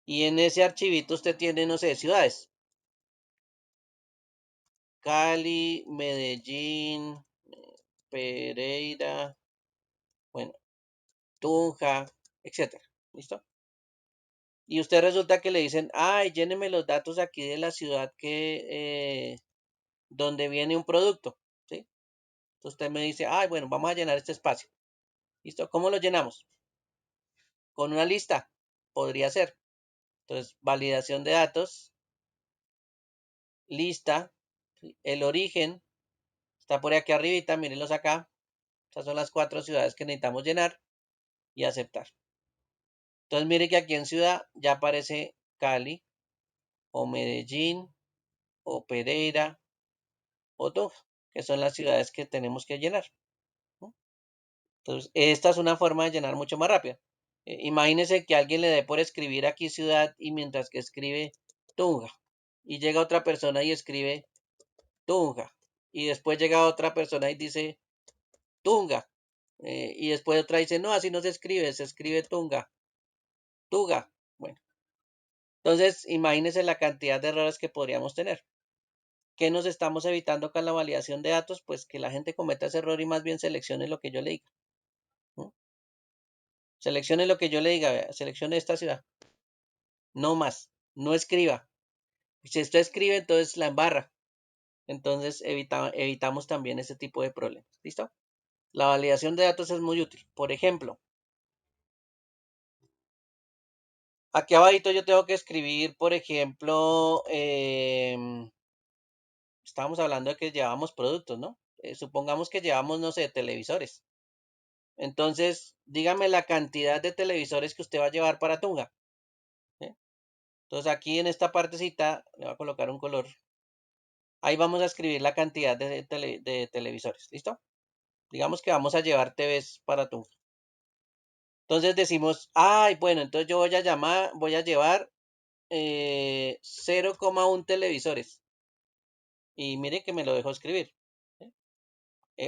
y en ese archivito usted tiene, no sé, ciudades? Cali, Medellín, Pereira, bueno, Tunja, etcétera. ¿Listo? Y usted resulta que le dicen, ay, lléneme los datos aquí de la ciudad donde viene un producto. ¿Sí? Entonces usted me dice, ay, bueno, vamos a llenar este espacio. ¿Listo? ¿Cómo lo llenamos? Con una lista. Podría ser. Entonces, validación de datos, lista, ¿sí? El origen, está por aquí arribita, mírenlos acá. Estas son las 4 ciudades que necesitamos llenar y aceptar. Entonces, mire que aquí en ciudad ya aparece Cali, o Medellín, o Pereira, o Tunja, que son las ciudades que tenemos que llenar, ¿no? Entonces, esta es una forma de llenar mucho más rápida. Imagínese que alguien le dé por escribir aquí ciudad y mientras que escribe Tunja y llega otra persona y escribe Tunja. Y después llega otra persona y dice Tunga. Y después otra dice, no, así no se escribe Tunga, Tuga. Bueno, entonces imagínense la cantidad de errores que podríamos tener. ¿Qué nos estamos evitando con la validación de datos? Pues que la gente cometa ese error y más bien seleccione lo que yo le diga. ¿No? Seleccione lo que yo le diga, vea, seleccione esta ciudad. No más, no escriba. Si usted escribe, entonces la embarra. Entonces evitamos también ese tipo de problemas. ¿Listo? La validación de datos es muy útil. Por ejemplo, aquí abajito yo tengo que escribir, por ejemplo, estábamos hablando de que llevamos productos, ¿no? Supongamos que llevamos, no sé, televisores. Entonces, dígame la cantidad de televisores que usted va a llevar para Tunga. ¿Sí? Entonces, aquí en esta partecita le voy a colocar un color. Ahí vamos a escribir la cantidad de televisores. ¿Listo? Digamos que vamos a llevar TVs para Tunga. Entonces decimos, ay, bueno, entonces yo voy a llevar 0,1 televisores. Y mire que me lo dejó escribir. ¿Sí?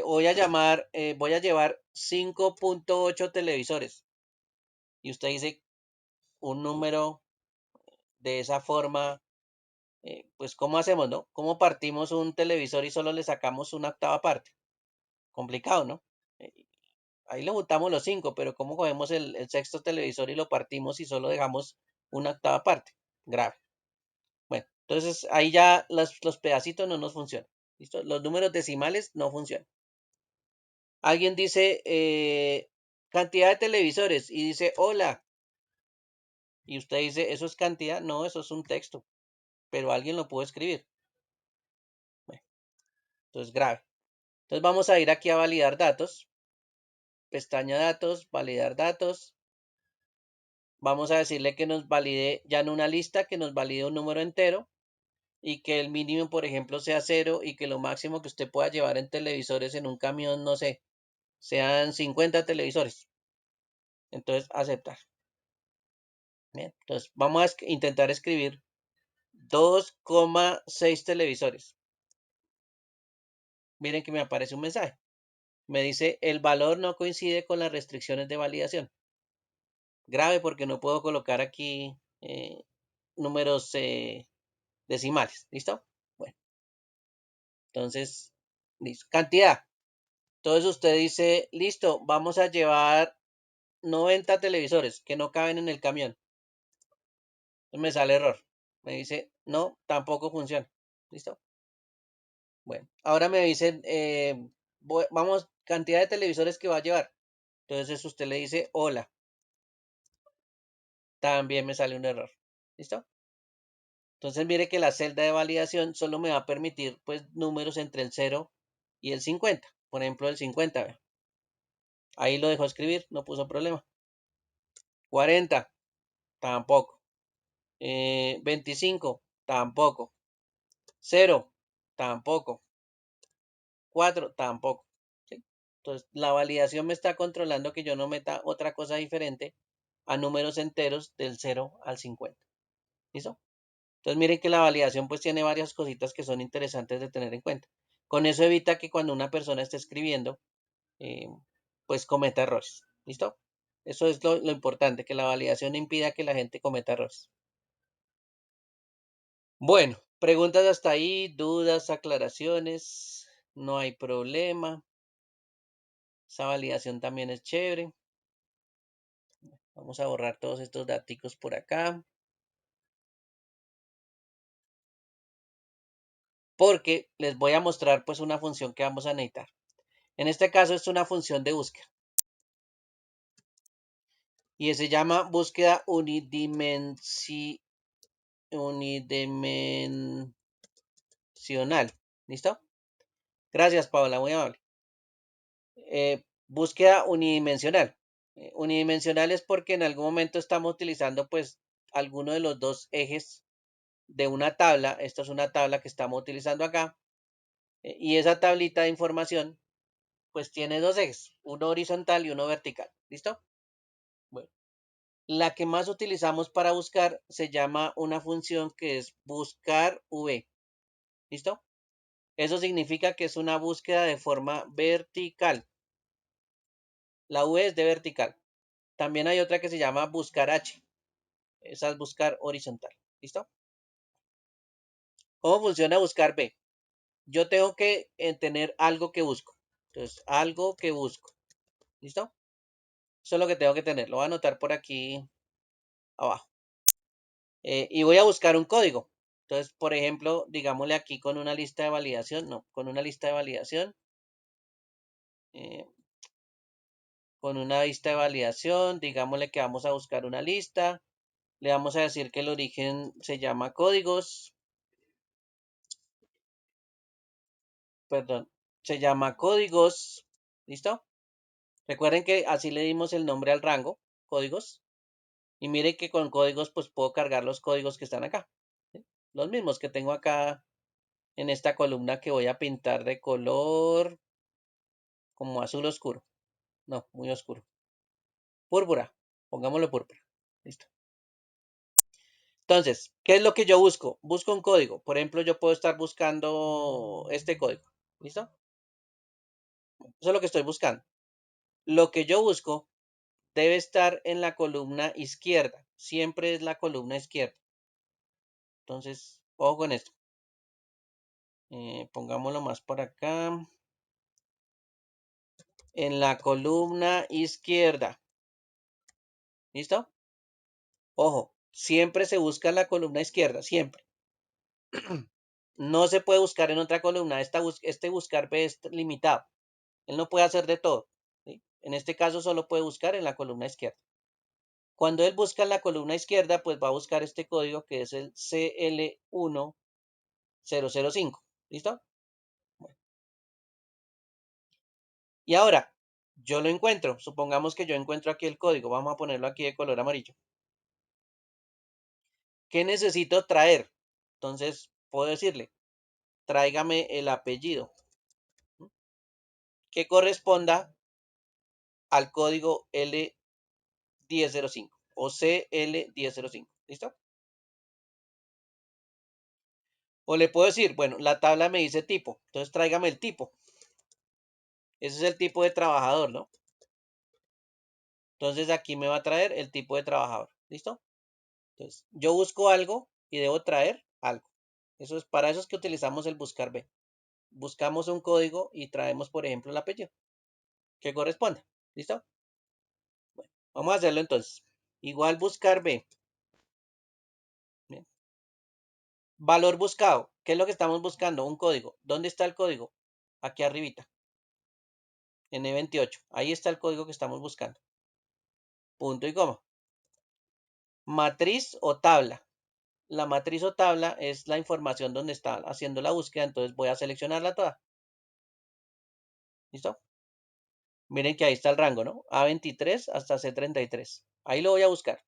Voy a llevar 5,8 televisores. Y usted dice un número de esa forma, pues ¿cómo hacemos, no? ¿Cómo partimos un televisor y solo le sacamos una octava parte? Complicado, ¿no? Eh, Ahí le juntamos los 5, pero ¿cómo cogemos el sexto televisor y lo partimos y solo dejamos una octava parte? Grave. Bueno, entonces ahí ya los pedacitos no nos funcionan. ¿Listo? Los números decimales no funcionan. Alguien dice cantidad de televisores y dice hola. Y usted dice, ¿eso es cantidad? No, eso es un texto, pero alguien lo pudo escribir. Bueno, entonces grave. Entonces vamos a ir aquí a validar datos. Pestaña datos, validar datos. Vamos a decirle que nos valide ya en una lista, que nos valide un número entero y que el mínimo, por ejemplo, sea 0 y que lo máximo que usted pueda llevar en televisores en un camión, no sé, sean 50 televisores. Entonces, aceptar. Bien, entonces, vamos a intentar escribir 2,6 televisores. Miren que me aparece un mensaje. Me dice, el valor no coincide con las restricciones de validación. Grave porque no puedo colocar aquí números decimales. ¿Listo? Bueno, entonces, listo. Cantidad. Entonces usted dice, listo, vamos a llevar 90 televisores que no caben en el camión. Entonces me sale error. Me dice, no, tampoco funciona. ¿Listo? Bueno, ahora me dicen, vamos, cantidad de televisores que va a llevar. Entonces usted le dice, hola. También me sale un error. ¿Listo? Entonces mire que la celda de validación solo me va a permitir pues números entre el 0 y el 50. Por ejemplo, el 50. ¿Ve? Ahí lo dejó escribir, no puso problema. 40, tampoco. 25, tampoco. 0, tampoco. 4, tampoco. ¿Sí? Entonces la validación me está controlando que yo no meta otra cosa diferente a números enteros del 0 al 50. ¿Listo? Entonces miren que la validación pues tiene varias cositas que son interesantes de tener en cuenta. Con eso evita que cuando una persona esté escribiendo, eh, pues cometa errores. ¿Listo? Eso es lo importante, que la validación impida que la gente cometa errores. Bueno, preguntas hasta ahí, dudas, aclaraciones, no hay problema. Esa validación también es chévere. Vamos a borrar todos estos datos por acá. Porque les voy a mostrar pues una función que vamos a necesitar. En este caso es una función de búsqueda. Y se llama búsqueda unidimensional. ¿Listo? Gracias, Paola, muy amable. Búsqueda unidimensional. Unidimensional es porque en algún momento estamos utilizando pues alguno de los dos ejes de una tabla. Esta es una tabla que estamos utilizando acá. Y esa tablita de información pues tiene dos ejes, uno horizontal y uno vertical. ¿Listo? Bueno, la que más utilizamos para buscar se llama una función que es buscar v. ¿Listo? Eso significa que es una búsqueda de forma vertical. La V es de vertical. También hay otra que se llama buscar H. Esa es buscar horizontal. ¿Listo? ¿Cómo funciona buscar B? Yo tengo que tener algo que busco. Entonces, algo que busco. ¿Listo? Eso es lo que tengo que tener. Lo voy a anotar por aquí abajo. Y voy a buscar un código. Entonces, por ejemplo, digámosle aquí con una lista de validación. No, con una lista de validación. eh, con una lista de validación. Digámosle que vamos a buscar una lista. Le vamos a decir que el origen se llama códigos. Perdón. Se llama códigos. ¿Listo? Recuerden que así le dimos el nombre al rango. Códigos. Y mire que con códigos pues puedo cargar los códigos que están acá. ¿Sí? Los mismos que tengo acá en esta columna que voy a pintar de color como azul oscuro. No, muy oscuro. Púrpura. Pongámoslo púrpura. Listo. Entonces, ¿qué es lo que yo busco? Busco un código. Por ejemplo, yo puedo estar buscando este código. ¿Listo? Eso es lo que estoy buscando. Lo que yo busco debe estar en la columna izquierda. Siempre es la columna izquierda. Entonces, ojo con esto. Pongámoslo más por acá. En la columna izquierda. ¿Listo? Ojo, siempre se busca en la columna izquierda, siempre. No se puede buscar en otra columna. Este buscar B es limitado. Él no puede hacer de todo. ¿Sí? En este caso solo puede buscar en la columna izquierda. Cuando él busca en la columna izquierda, pues va a buscar este código que es el CL1005. ¿Listo? Bueno. Y ahora, yo lo encuentro. Supongamos que yo encuentro aquí el código. Vamos a ponerlo aquí de color amarillo. ¿Qué necesito traer? Entonces, puedo decirle, tráigame el apellido que corresponda al código L1005 o CL1005. ¿Listo? O le puedo decir, bueno, la tabla me dice tipo, entonces tráigame el tipo. Ese es el tipo de trabajador, ¿no? Entonces aquí me va a traer el tipo de trabajador. ¿Listo? Entonces, yo busco algo y debo traer algo. Eso es para eso es que utilizamos el buscar B. Buscamos un código y traemos, por ejemplo, el apellido que corresponda. ¿Listo? Bueno, vamos a hacerlo entonces. Igual buscar B. Bien. Valor buscado. ¿Qué es lo que estamos buscando? Un código. ¿Dónde está el código? Aquí arribita. N28. Ahí está el código que estamos buscando. Punto y coma. Matriz o tabla. La matriz o tabla es la información donde está haciendo la búsqueda. Entonces voy a seleccionarla toda. ¿Listo? Miren que ahí está el rango, ¿no? A23 hasta C33. Ahí lo voy a buscar.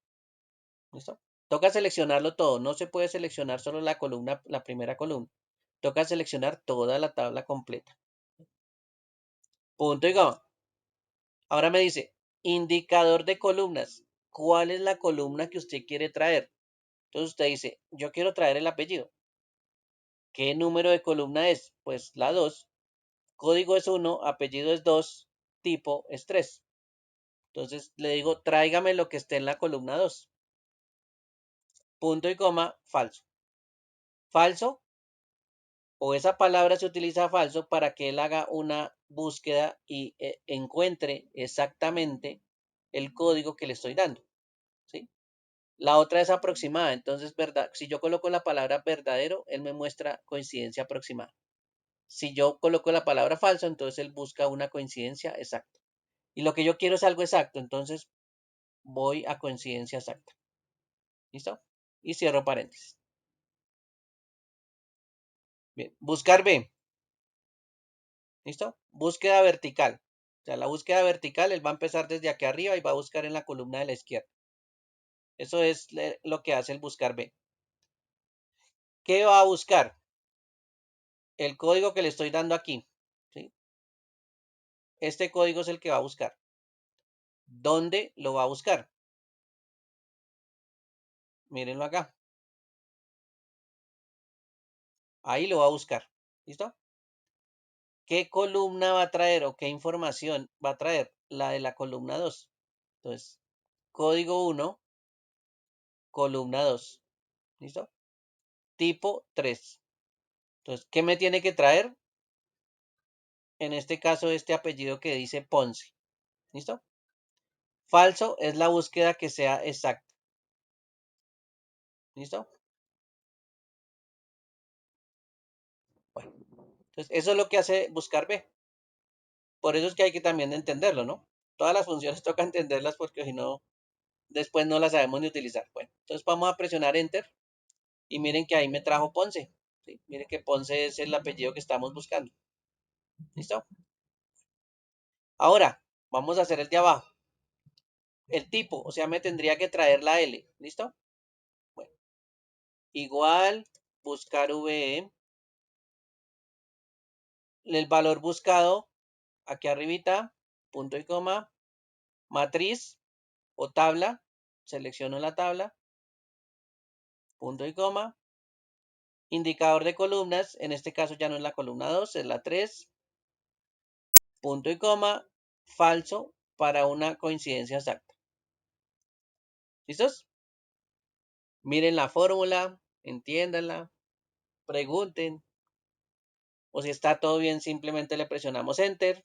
¿Listo? Toca seleccionarlo todo. No se puede seleccionar solo la columna, la primera columna. Toca seleccionar toda la tabla completa. Punto y coma. Ahora me dice, indicador de columnas. ¿Cuál es la columna que usted quiere traer? Entonces usted dice, yo quiero traer el apellido. ¿Qué número de columna es? Pues la 2. Código es 1, apellido es 2, tipo es 3. Entonces le digo, tráigame lo que esté en la columna 2. Punto y coma, falso. Falso, o esa palabra se utiliza falso para que él haga una búsqueda y encuentre exactamente el código que le estoy dando. ¿Sí? La otra es aproximada. Entonces, verdad, si yo coloco la palabra verdadero, él me muestra coincidencia aproximada. Si yo coloco la palabra falso, entonces él busca una coincidencia exacta. Y lo que yo quiero es algo exacto, entonces voy a coincidencia exacta. ¿Listo? Y cierro paréntesis. Bien, buscar B. ¿Listo? Búsqueda vertical. O sea, la búsqueda vertical, él va a empezar desde aquí arriba y va a buscar en la columna de la izquierda. Eso es lo que hace el buscar B. ¿Qué va a buscar? El código que le estoy dando aquí. ¿Sí? Este código es el que va a buscar. ¿Dónde lo va a buscar? Mírenlo acá. Ahí lo va a buscar. ¿Listo? ¿qué columna va a traer o qué información va a traer? La de la columna 2. Entonces, código 1, columna 2. ¿Listo? Tipo 3. Entonces, ¿qué me tiene que traer? En este caso, este apellido que dice Ponce. ¿Listo? Falso es la búsqueda que sea exacta. ¿Listo? Bueno, entonces eso es lo que hace buscar B. Por eso es que hay que también entenderlo, ¿no? Todas las funciones toca entenderlas porque si no, después no las sabemos ni utilizar. Bueno, entonces vamos a presionar Enter y miren que ahí me trajo Ponce. ¿Sí? Miren que Ponce es el apellido que estamos buscando. ¿Listo? Ahora, vamos a hacer el de abajo. El tipo, o sea, me tendría que traer la L. ¿Listo? Bueno, igual, buscar VE. El valor buscado, aquí arribita, punto y coma, matriz o tabla. Selecciono la tabla, punto y coma. Indicador de columnas, en este caso ya no es la columna 2, es la 3, punto y coma, falso para una coincidencia exacta. ¿Listos? Miren la fórmula, entiéndanla, pregunten, o si está todo bien, simplemente le presionamos Enter.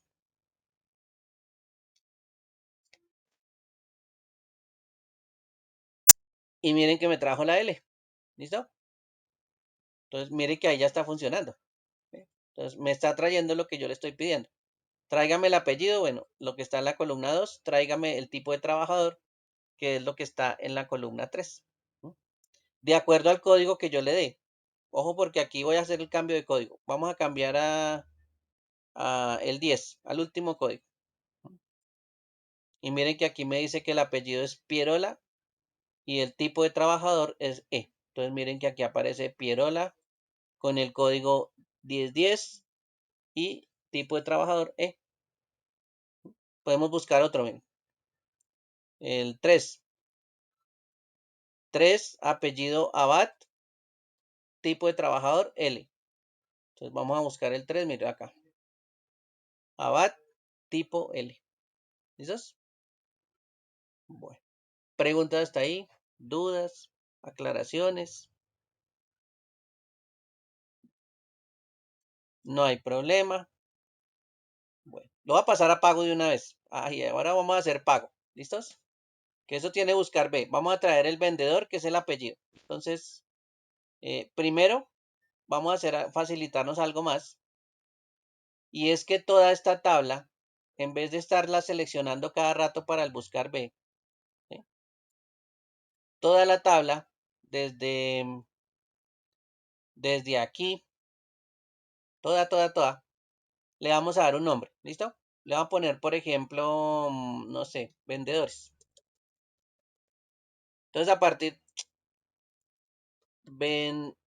Y miren que me trajo la L. ¿Listo? Entonces, miren que ahí ya está funcionando. Entonces, me está trayendo lo que yo le estoy pidiendo. Tráigame el apellido, bueno, lo que está en la columna 2, tráigame el tipo de trabajador, que es lo que está en la columna 3. De acuerdo al código que yo le dé. Ojo porque aquí voy a hacer el cambio de código. Vamos a cambiar a el 10, al último código. Y miren que aquí me dice que el apellido es Pierola y el tipo de trabajador es E. Entonces miren que aquí aparece Pierola con el código 1010 y tipo de trabajador E. Podemos buscar otro, miren. El 3. 3, apellido Abad, tipo de trabajador L. Entonces vamos a buscar el 3, miren acá. Abad, tipo L. ¿Listos? Bueno. Preguntas hasta ahí, dudas, aclaraciones. No hay problema. Bueno, lo voy a pasar a pago de una vez. Y ahora vamos a hacer pago. ¿Listos? Que eso tiene buscar B. Vamos a traer el vendedor, que es el apellido. Entonces, primero vamos a facilitarnos algo más. Y es que toda esta tabla, en vez de estarla seleccionando cada rato para el buscar B, ¿sí? Toda la tabla, desde aquí, toda, le vamos a dar un nombre. ¿Listo? Le vamos a poner, por ejemplo, no sé, vendedores. Entonces, a partir,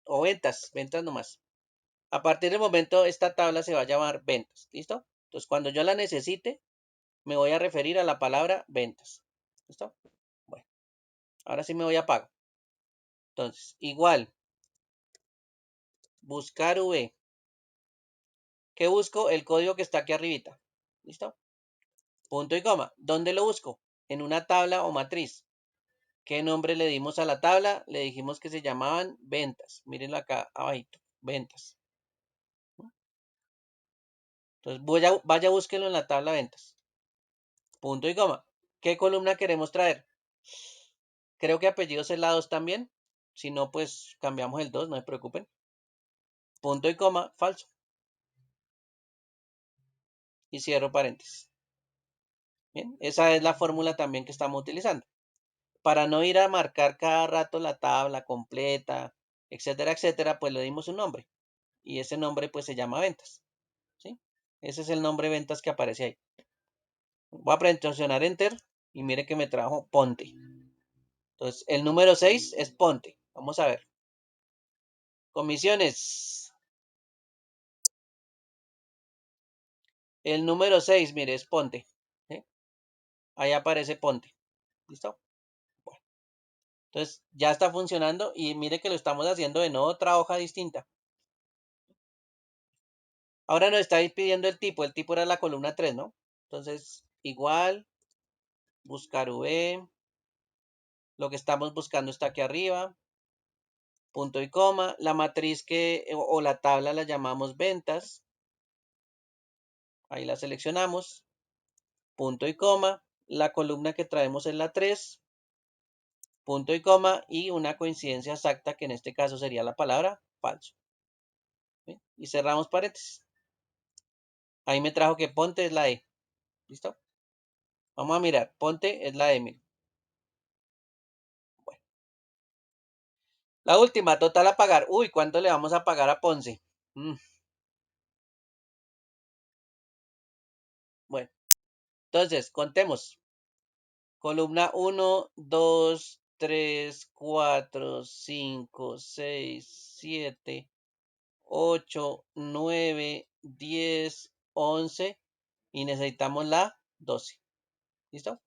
o ventas nomás. A partir del momento, esta tabla se va a llamar ventas. ¿Listo? Entonces, cuando yo la necesite, me voy a referir a la palabra ventas. ¿Listo? Bueno, ahora sí me voy a pago. Entonces, igual, buscar V. ¿Qué busco? El código que está aquí arribita. ¿Listo? Punto y coma. ¿Dónde lo busco? En una tabla o matriz. ¿Qué nombre le dimos a la tabla? Le dijimos que se llamaban ventas. Mírenlo acá abajito. Ventas. Entonces vaya búsquenlo en la tabla ventas. Punto y coma. ¿Qué columna queremos traer? Creo que apellidos es la 2 también. Si no, pues cambiamos el 2, no se preocupen. Punto y coma, falso. Y cierro paréntesis. Bien, esa es la fórmula también que estamos utilizando. Para no ir a marcar cada rato la tabla completa, etcétera, etcétera, pues le dimos un nombre. Y ese nombre pues se llama ventas. ¿Sí? Ese es el nombre de ventas que aparece ahí. Voy a presionar Enter y mire que me trajo Ponte. Entonces, el número 6 es Ponte. Vamos a ver. Comisiones. El número 6, mire, es Ponte. ¿Sí? Ahí aparece Ponte. ¿Listo? Bueno, entonces, ya está funcionando y mire que lo estamos haciendo en otra hoja distinta. Ahora nos está pidiendo el tipo era la columna 3, ¿no? Entonces, igual, buscar V, lo que estamos buscando está aquí arriba, punto y coma, la matriz o la tabla la llamamos ventas, ahí la seleccionamos, punto y coma, la columna que traemos es la 3, punto y coma, y una coincidencia exacta que en este caso sería la palabra falso. ¿Sí? Y cerramos paréntesis. Ahí me trajo que ponte es la E. ¿Listo? Vamos a mirar. Ponte es la E. Bueno, la última, total a pagar. Uy, ¿cuánto le vamos a pagar a Ponce? Bueno, entonces, contemos. Columna 1, 2, 3, 4, 5, 6, 7, 8, 9, 10, 11 y necesitamos la 12. ¿Listo?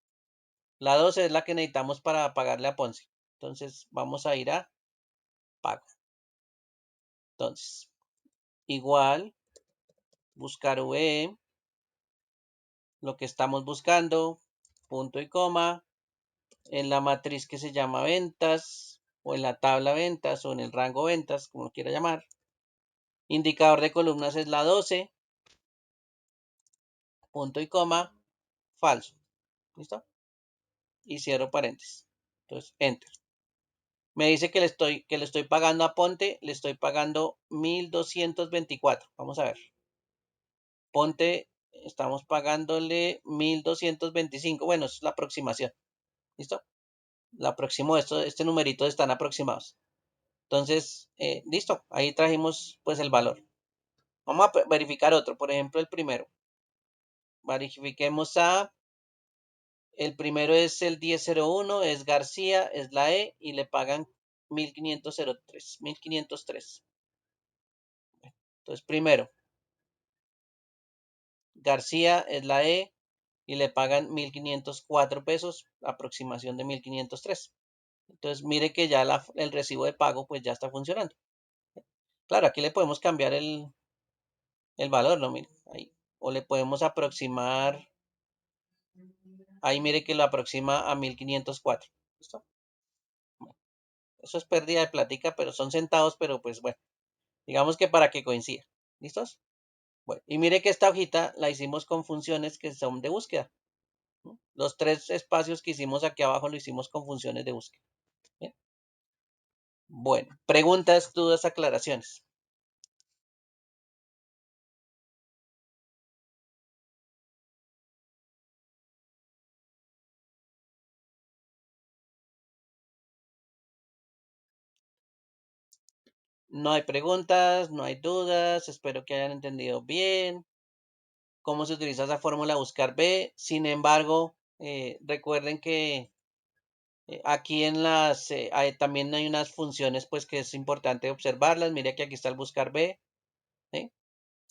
La 12 es la que necesitamos para pagarle a Ponce. Entonces, vamos a ir a pago. Entonces, igual, buscar V, lo que estamos buscando, punto y coma, en la matriz que se llama ventas, o en la tabla ventas, o en el rango ventas, como lo quiera llamar. Indicador de columnas es la 12, punto y coma, falso. ¿Listo? Y cierro paréntesis. Entonces, enter. Me dice que le estoy pagando a Ponte, le estoy pagando 1,224. Vamos a ver. Ponte, estamos pagándole 1,225. Bueno, es la aproximación. ¿Listo? La aproximo, este numerito están aproximados. Entonces, listo. Ahí trajimos pues el valor. Vamos a verificar otro. Por ejemplo, el primero. Verifiquemos a el primero es el 1001, es García, es la E y le pagan 1,503, 1,503. Entonces, primero, García es la E y le pagan 1,504 pesos, aproximación de 1,503. Entonces, mire que ya el recibo de pago pues ya está funcionando. Claro, aquí le podemos cambiar el valor, ¿no? Mire, ahí. O le podemos aproximar, ahí mire que lo aproxima a 1,504. ¿Listo? Eso es pérdida de plática, pero son centavos, pero pues bueno, digamos que para que coincida. ¿Listos? Bueno, y mire que esta hojita la hicimos con funciones que son de búsqueda. ¿No? Los tres espacios que hicimos aquí abajo lo hicimos con funciones de búsqueda. ¿Bien? Bueno, preguntas, dudas, aclaraciones. No hay preguntas, no hay dudas, espero que hayan entendido bien cómo se utiliza esa fórmula buscar B. Sin embargo, recuerden que aquí en también hay unas funciones pues que es importante observarlas. Mire que aquí está el buscar B, ¿sí?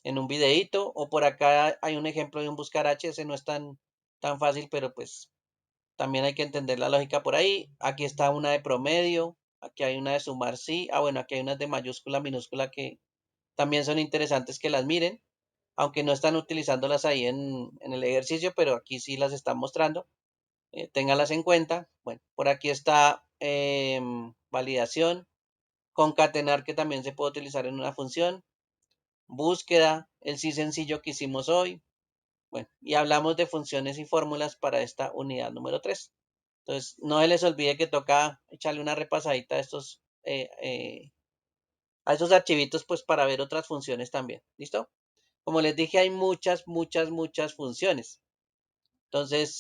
En un videíto, o por acá hay un ejemplo de un buscar H, ese no es tan fácil, pero pues también hay que entender la lógica por ahí. Aquí está una de promedio, aquí hay una de sumar sí, bueno, aquí hay unas de mayúscula, minúscula que también son interesantes que las miren, aunque no están utilizándolas ahí en el ejercicio, pero aquí sí las están mostrando. Ténganlas en cuenta. Bueno, por aquí está validación, concatenar que también se puede utilizar en una función, búsqueda, el sí sencillo que hicimos hoy. Bueno, y hablamos de funciones y fórmulas para esta unidad número 3. Entonces, no se les olvide que toca echarle una repasadita a estos archivitos pues para ver otras funciones también. ¿Listo? Como les dije, hay muchas funciones. Entonces,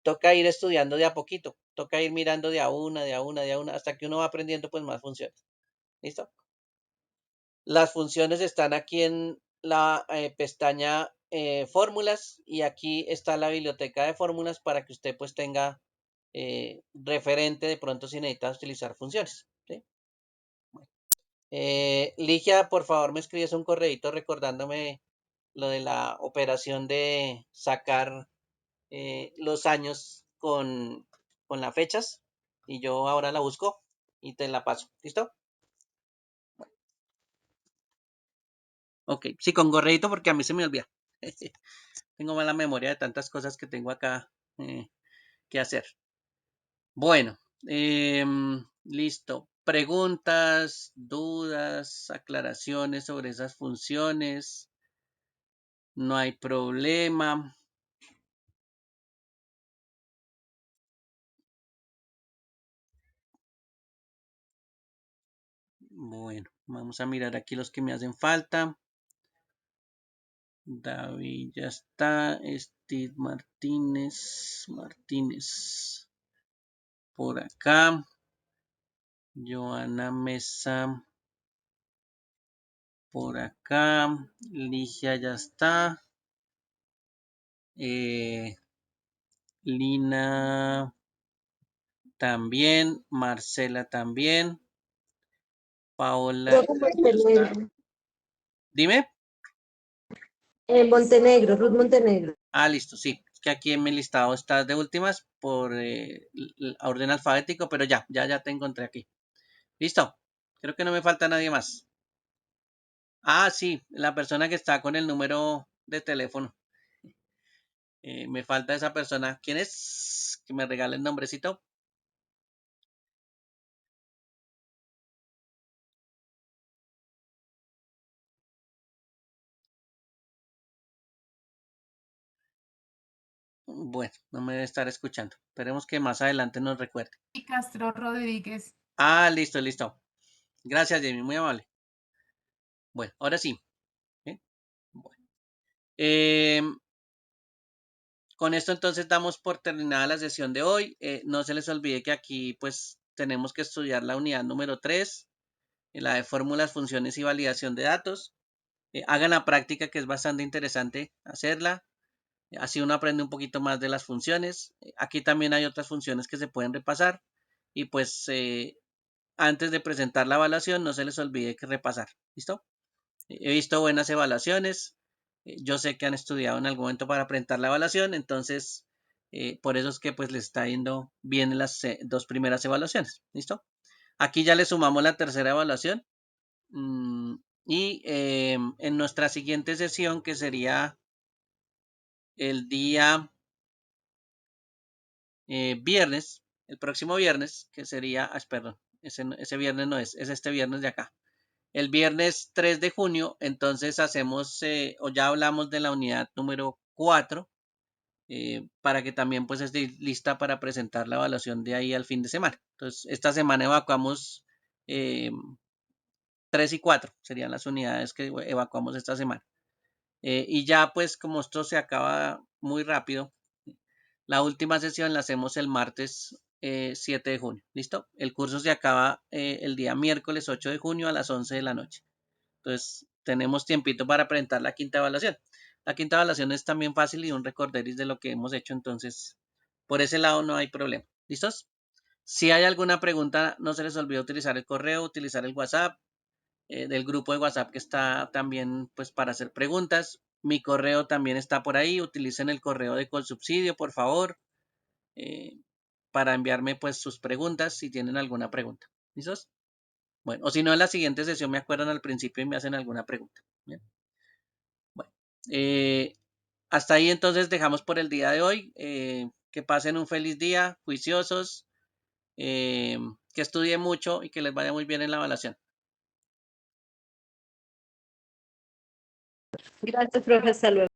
toca ir estudiando de a poquito. Toca ir mirando de a una, hasta que uno va aprendiendo pues más funciones. ¿Listo? Las funciones están aquí en la pestaña fórmulas y aquí está la biblioteca de fórmulas para que usted pues tenga referente de pronto si necesita utilizar funciones. ¿Sí? Ligia, por favor me escribes un correíto recordándome lo de la operación de sacar los años con las fechas y yo ahora la busco y te la paso. ¿Listo? Ok, sí, con gorrito porque a mí se me olvida. Tengo mala memoria de tantas cosas que tengo acá que hacer. Bueno, listo. Preguntas, dudas, aclaraciones sobre esas funciones. No hay problema. Bueno, vamos a mirar aquí los que me hacen falta. David ya está. Steve Martínez. Por acá. Joana Mesa. Por acá. Ligia ya está. Lina también. Marcela también. Paola Creo que ya está. Montenegro. Dime. Montenegro, Ruth Montenegro. Ah, listo, sí. Es que aquí en mi listado está de últimas por orden alfabético, pero ya te encontré aquí. Listo. Creo que no me falta nadie más. Ah, sí, la persona que está con el número de teléfono. Me falta esa persona. ¿Quién es? Que me regale el nombrecito. Bueno, no me debe estar escuchando. Esperemos que más adelante nos recuerde. Y Castro Rodríguez. Ah, listo. Gracias, Jamie, muy amable. Bueno, ahora sí. ¿eh? Bueno. Con esto entonces damos por terminada la sesión de hoy. No se les olvide que aquí pues tenemos que estudiar la unidad número 3, la de fórmulas, funciones y validación de datos. Hagan la práctica que es bastante interesante hacerla. Así uno aprende un poquito más de las funciones. Aquí también hay otras funciones que se pueden repasar. Y pues antes de presentar la evaluación no se les olvide que repasar. ¿Listo? He visto buenas evaluaciones. Yo sé que han estudiado en algún momento para presentar la evaluación, entonces por eso es que pues les está yendo bien en las dos primeras evaluaciones. ¿Listo? Aquí ya le sumamos la tercera evaluación. Y en nuestra siguiente sesión, que sería el día viernes, el próximo viernes, que sería, perdón, ese viernes no es este viernes de acá. El viernes 3 de junio, entonces hacemos, o ya hablamos de la unidad número 4, para que también pues esté lista para presentar la evaluación de ahí al fin de semana. Entonces, esta semana evacuamos 3 y 4, serían las unidades que evacuamos esta semana. Y ya pues como esto se acaba muy rápido, la última sesión la hacemos el martes 7 de junio. ¿Listo? El curso se acaba el día miércoles 8 de junio a las 11 de la noche. Entonces, tenemos tiempito para presentar la quinta evaluación. La quinta evaluación es también fácil y un recorderis de lo que hemos hecho, entonces, por ese lado no hay problema. ¿Listos? Si hay alguna pregunta, no se les olvide utilizar el correo, utilizar el WhatsApp del grupo de WhatsApp que está también pues para hacer preguntas. Mi correo también está por ahí. Utilicen el correo de Colsubsidio, por favor, eh, para enviarme pues sus preguntas si tienen alguna pregunta. ¿Listos? Bueno, o si no, en la siguiente sesión me acuerdan al principio y me hacen alguna pregunta. Bien. Bueno, eh, hasta ahí entonces dejamos por el día de hoy. Que pasen un feliz día, juiciosos, que estudien mucho y que les vaya muy bien en la evaluación. Gracias, profe. Hasta luego.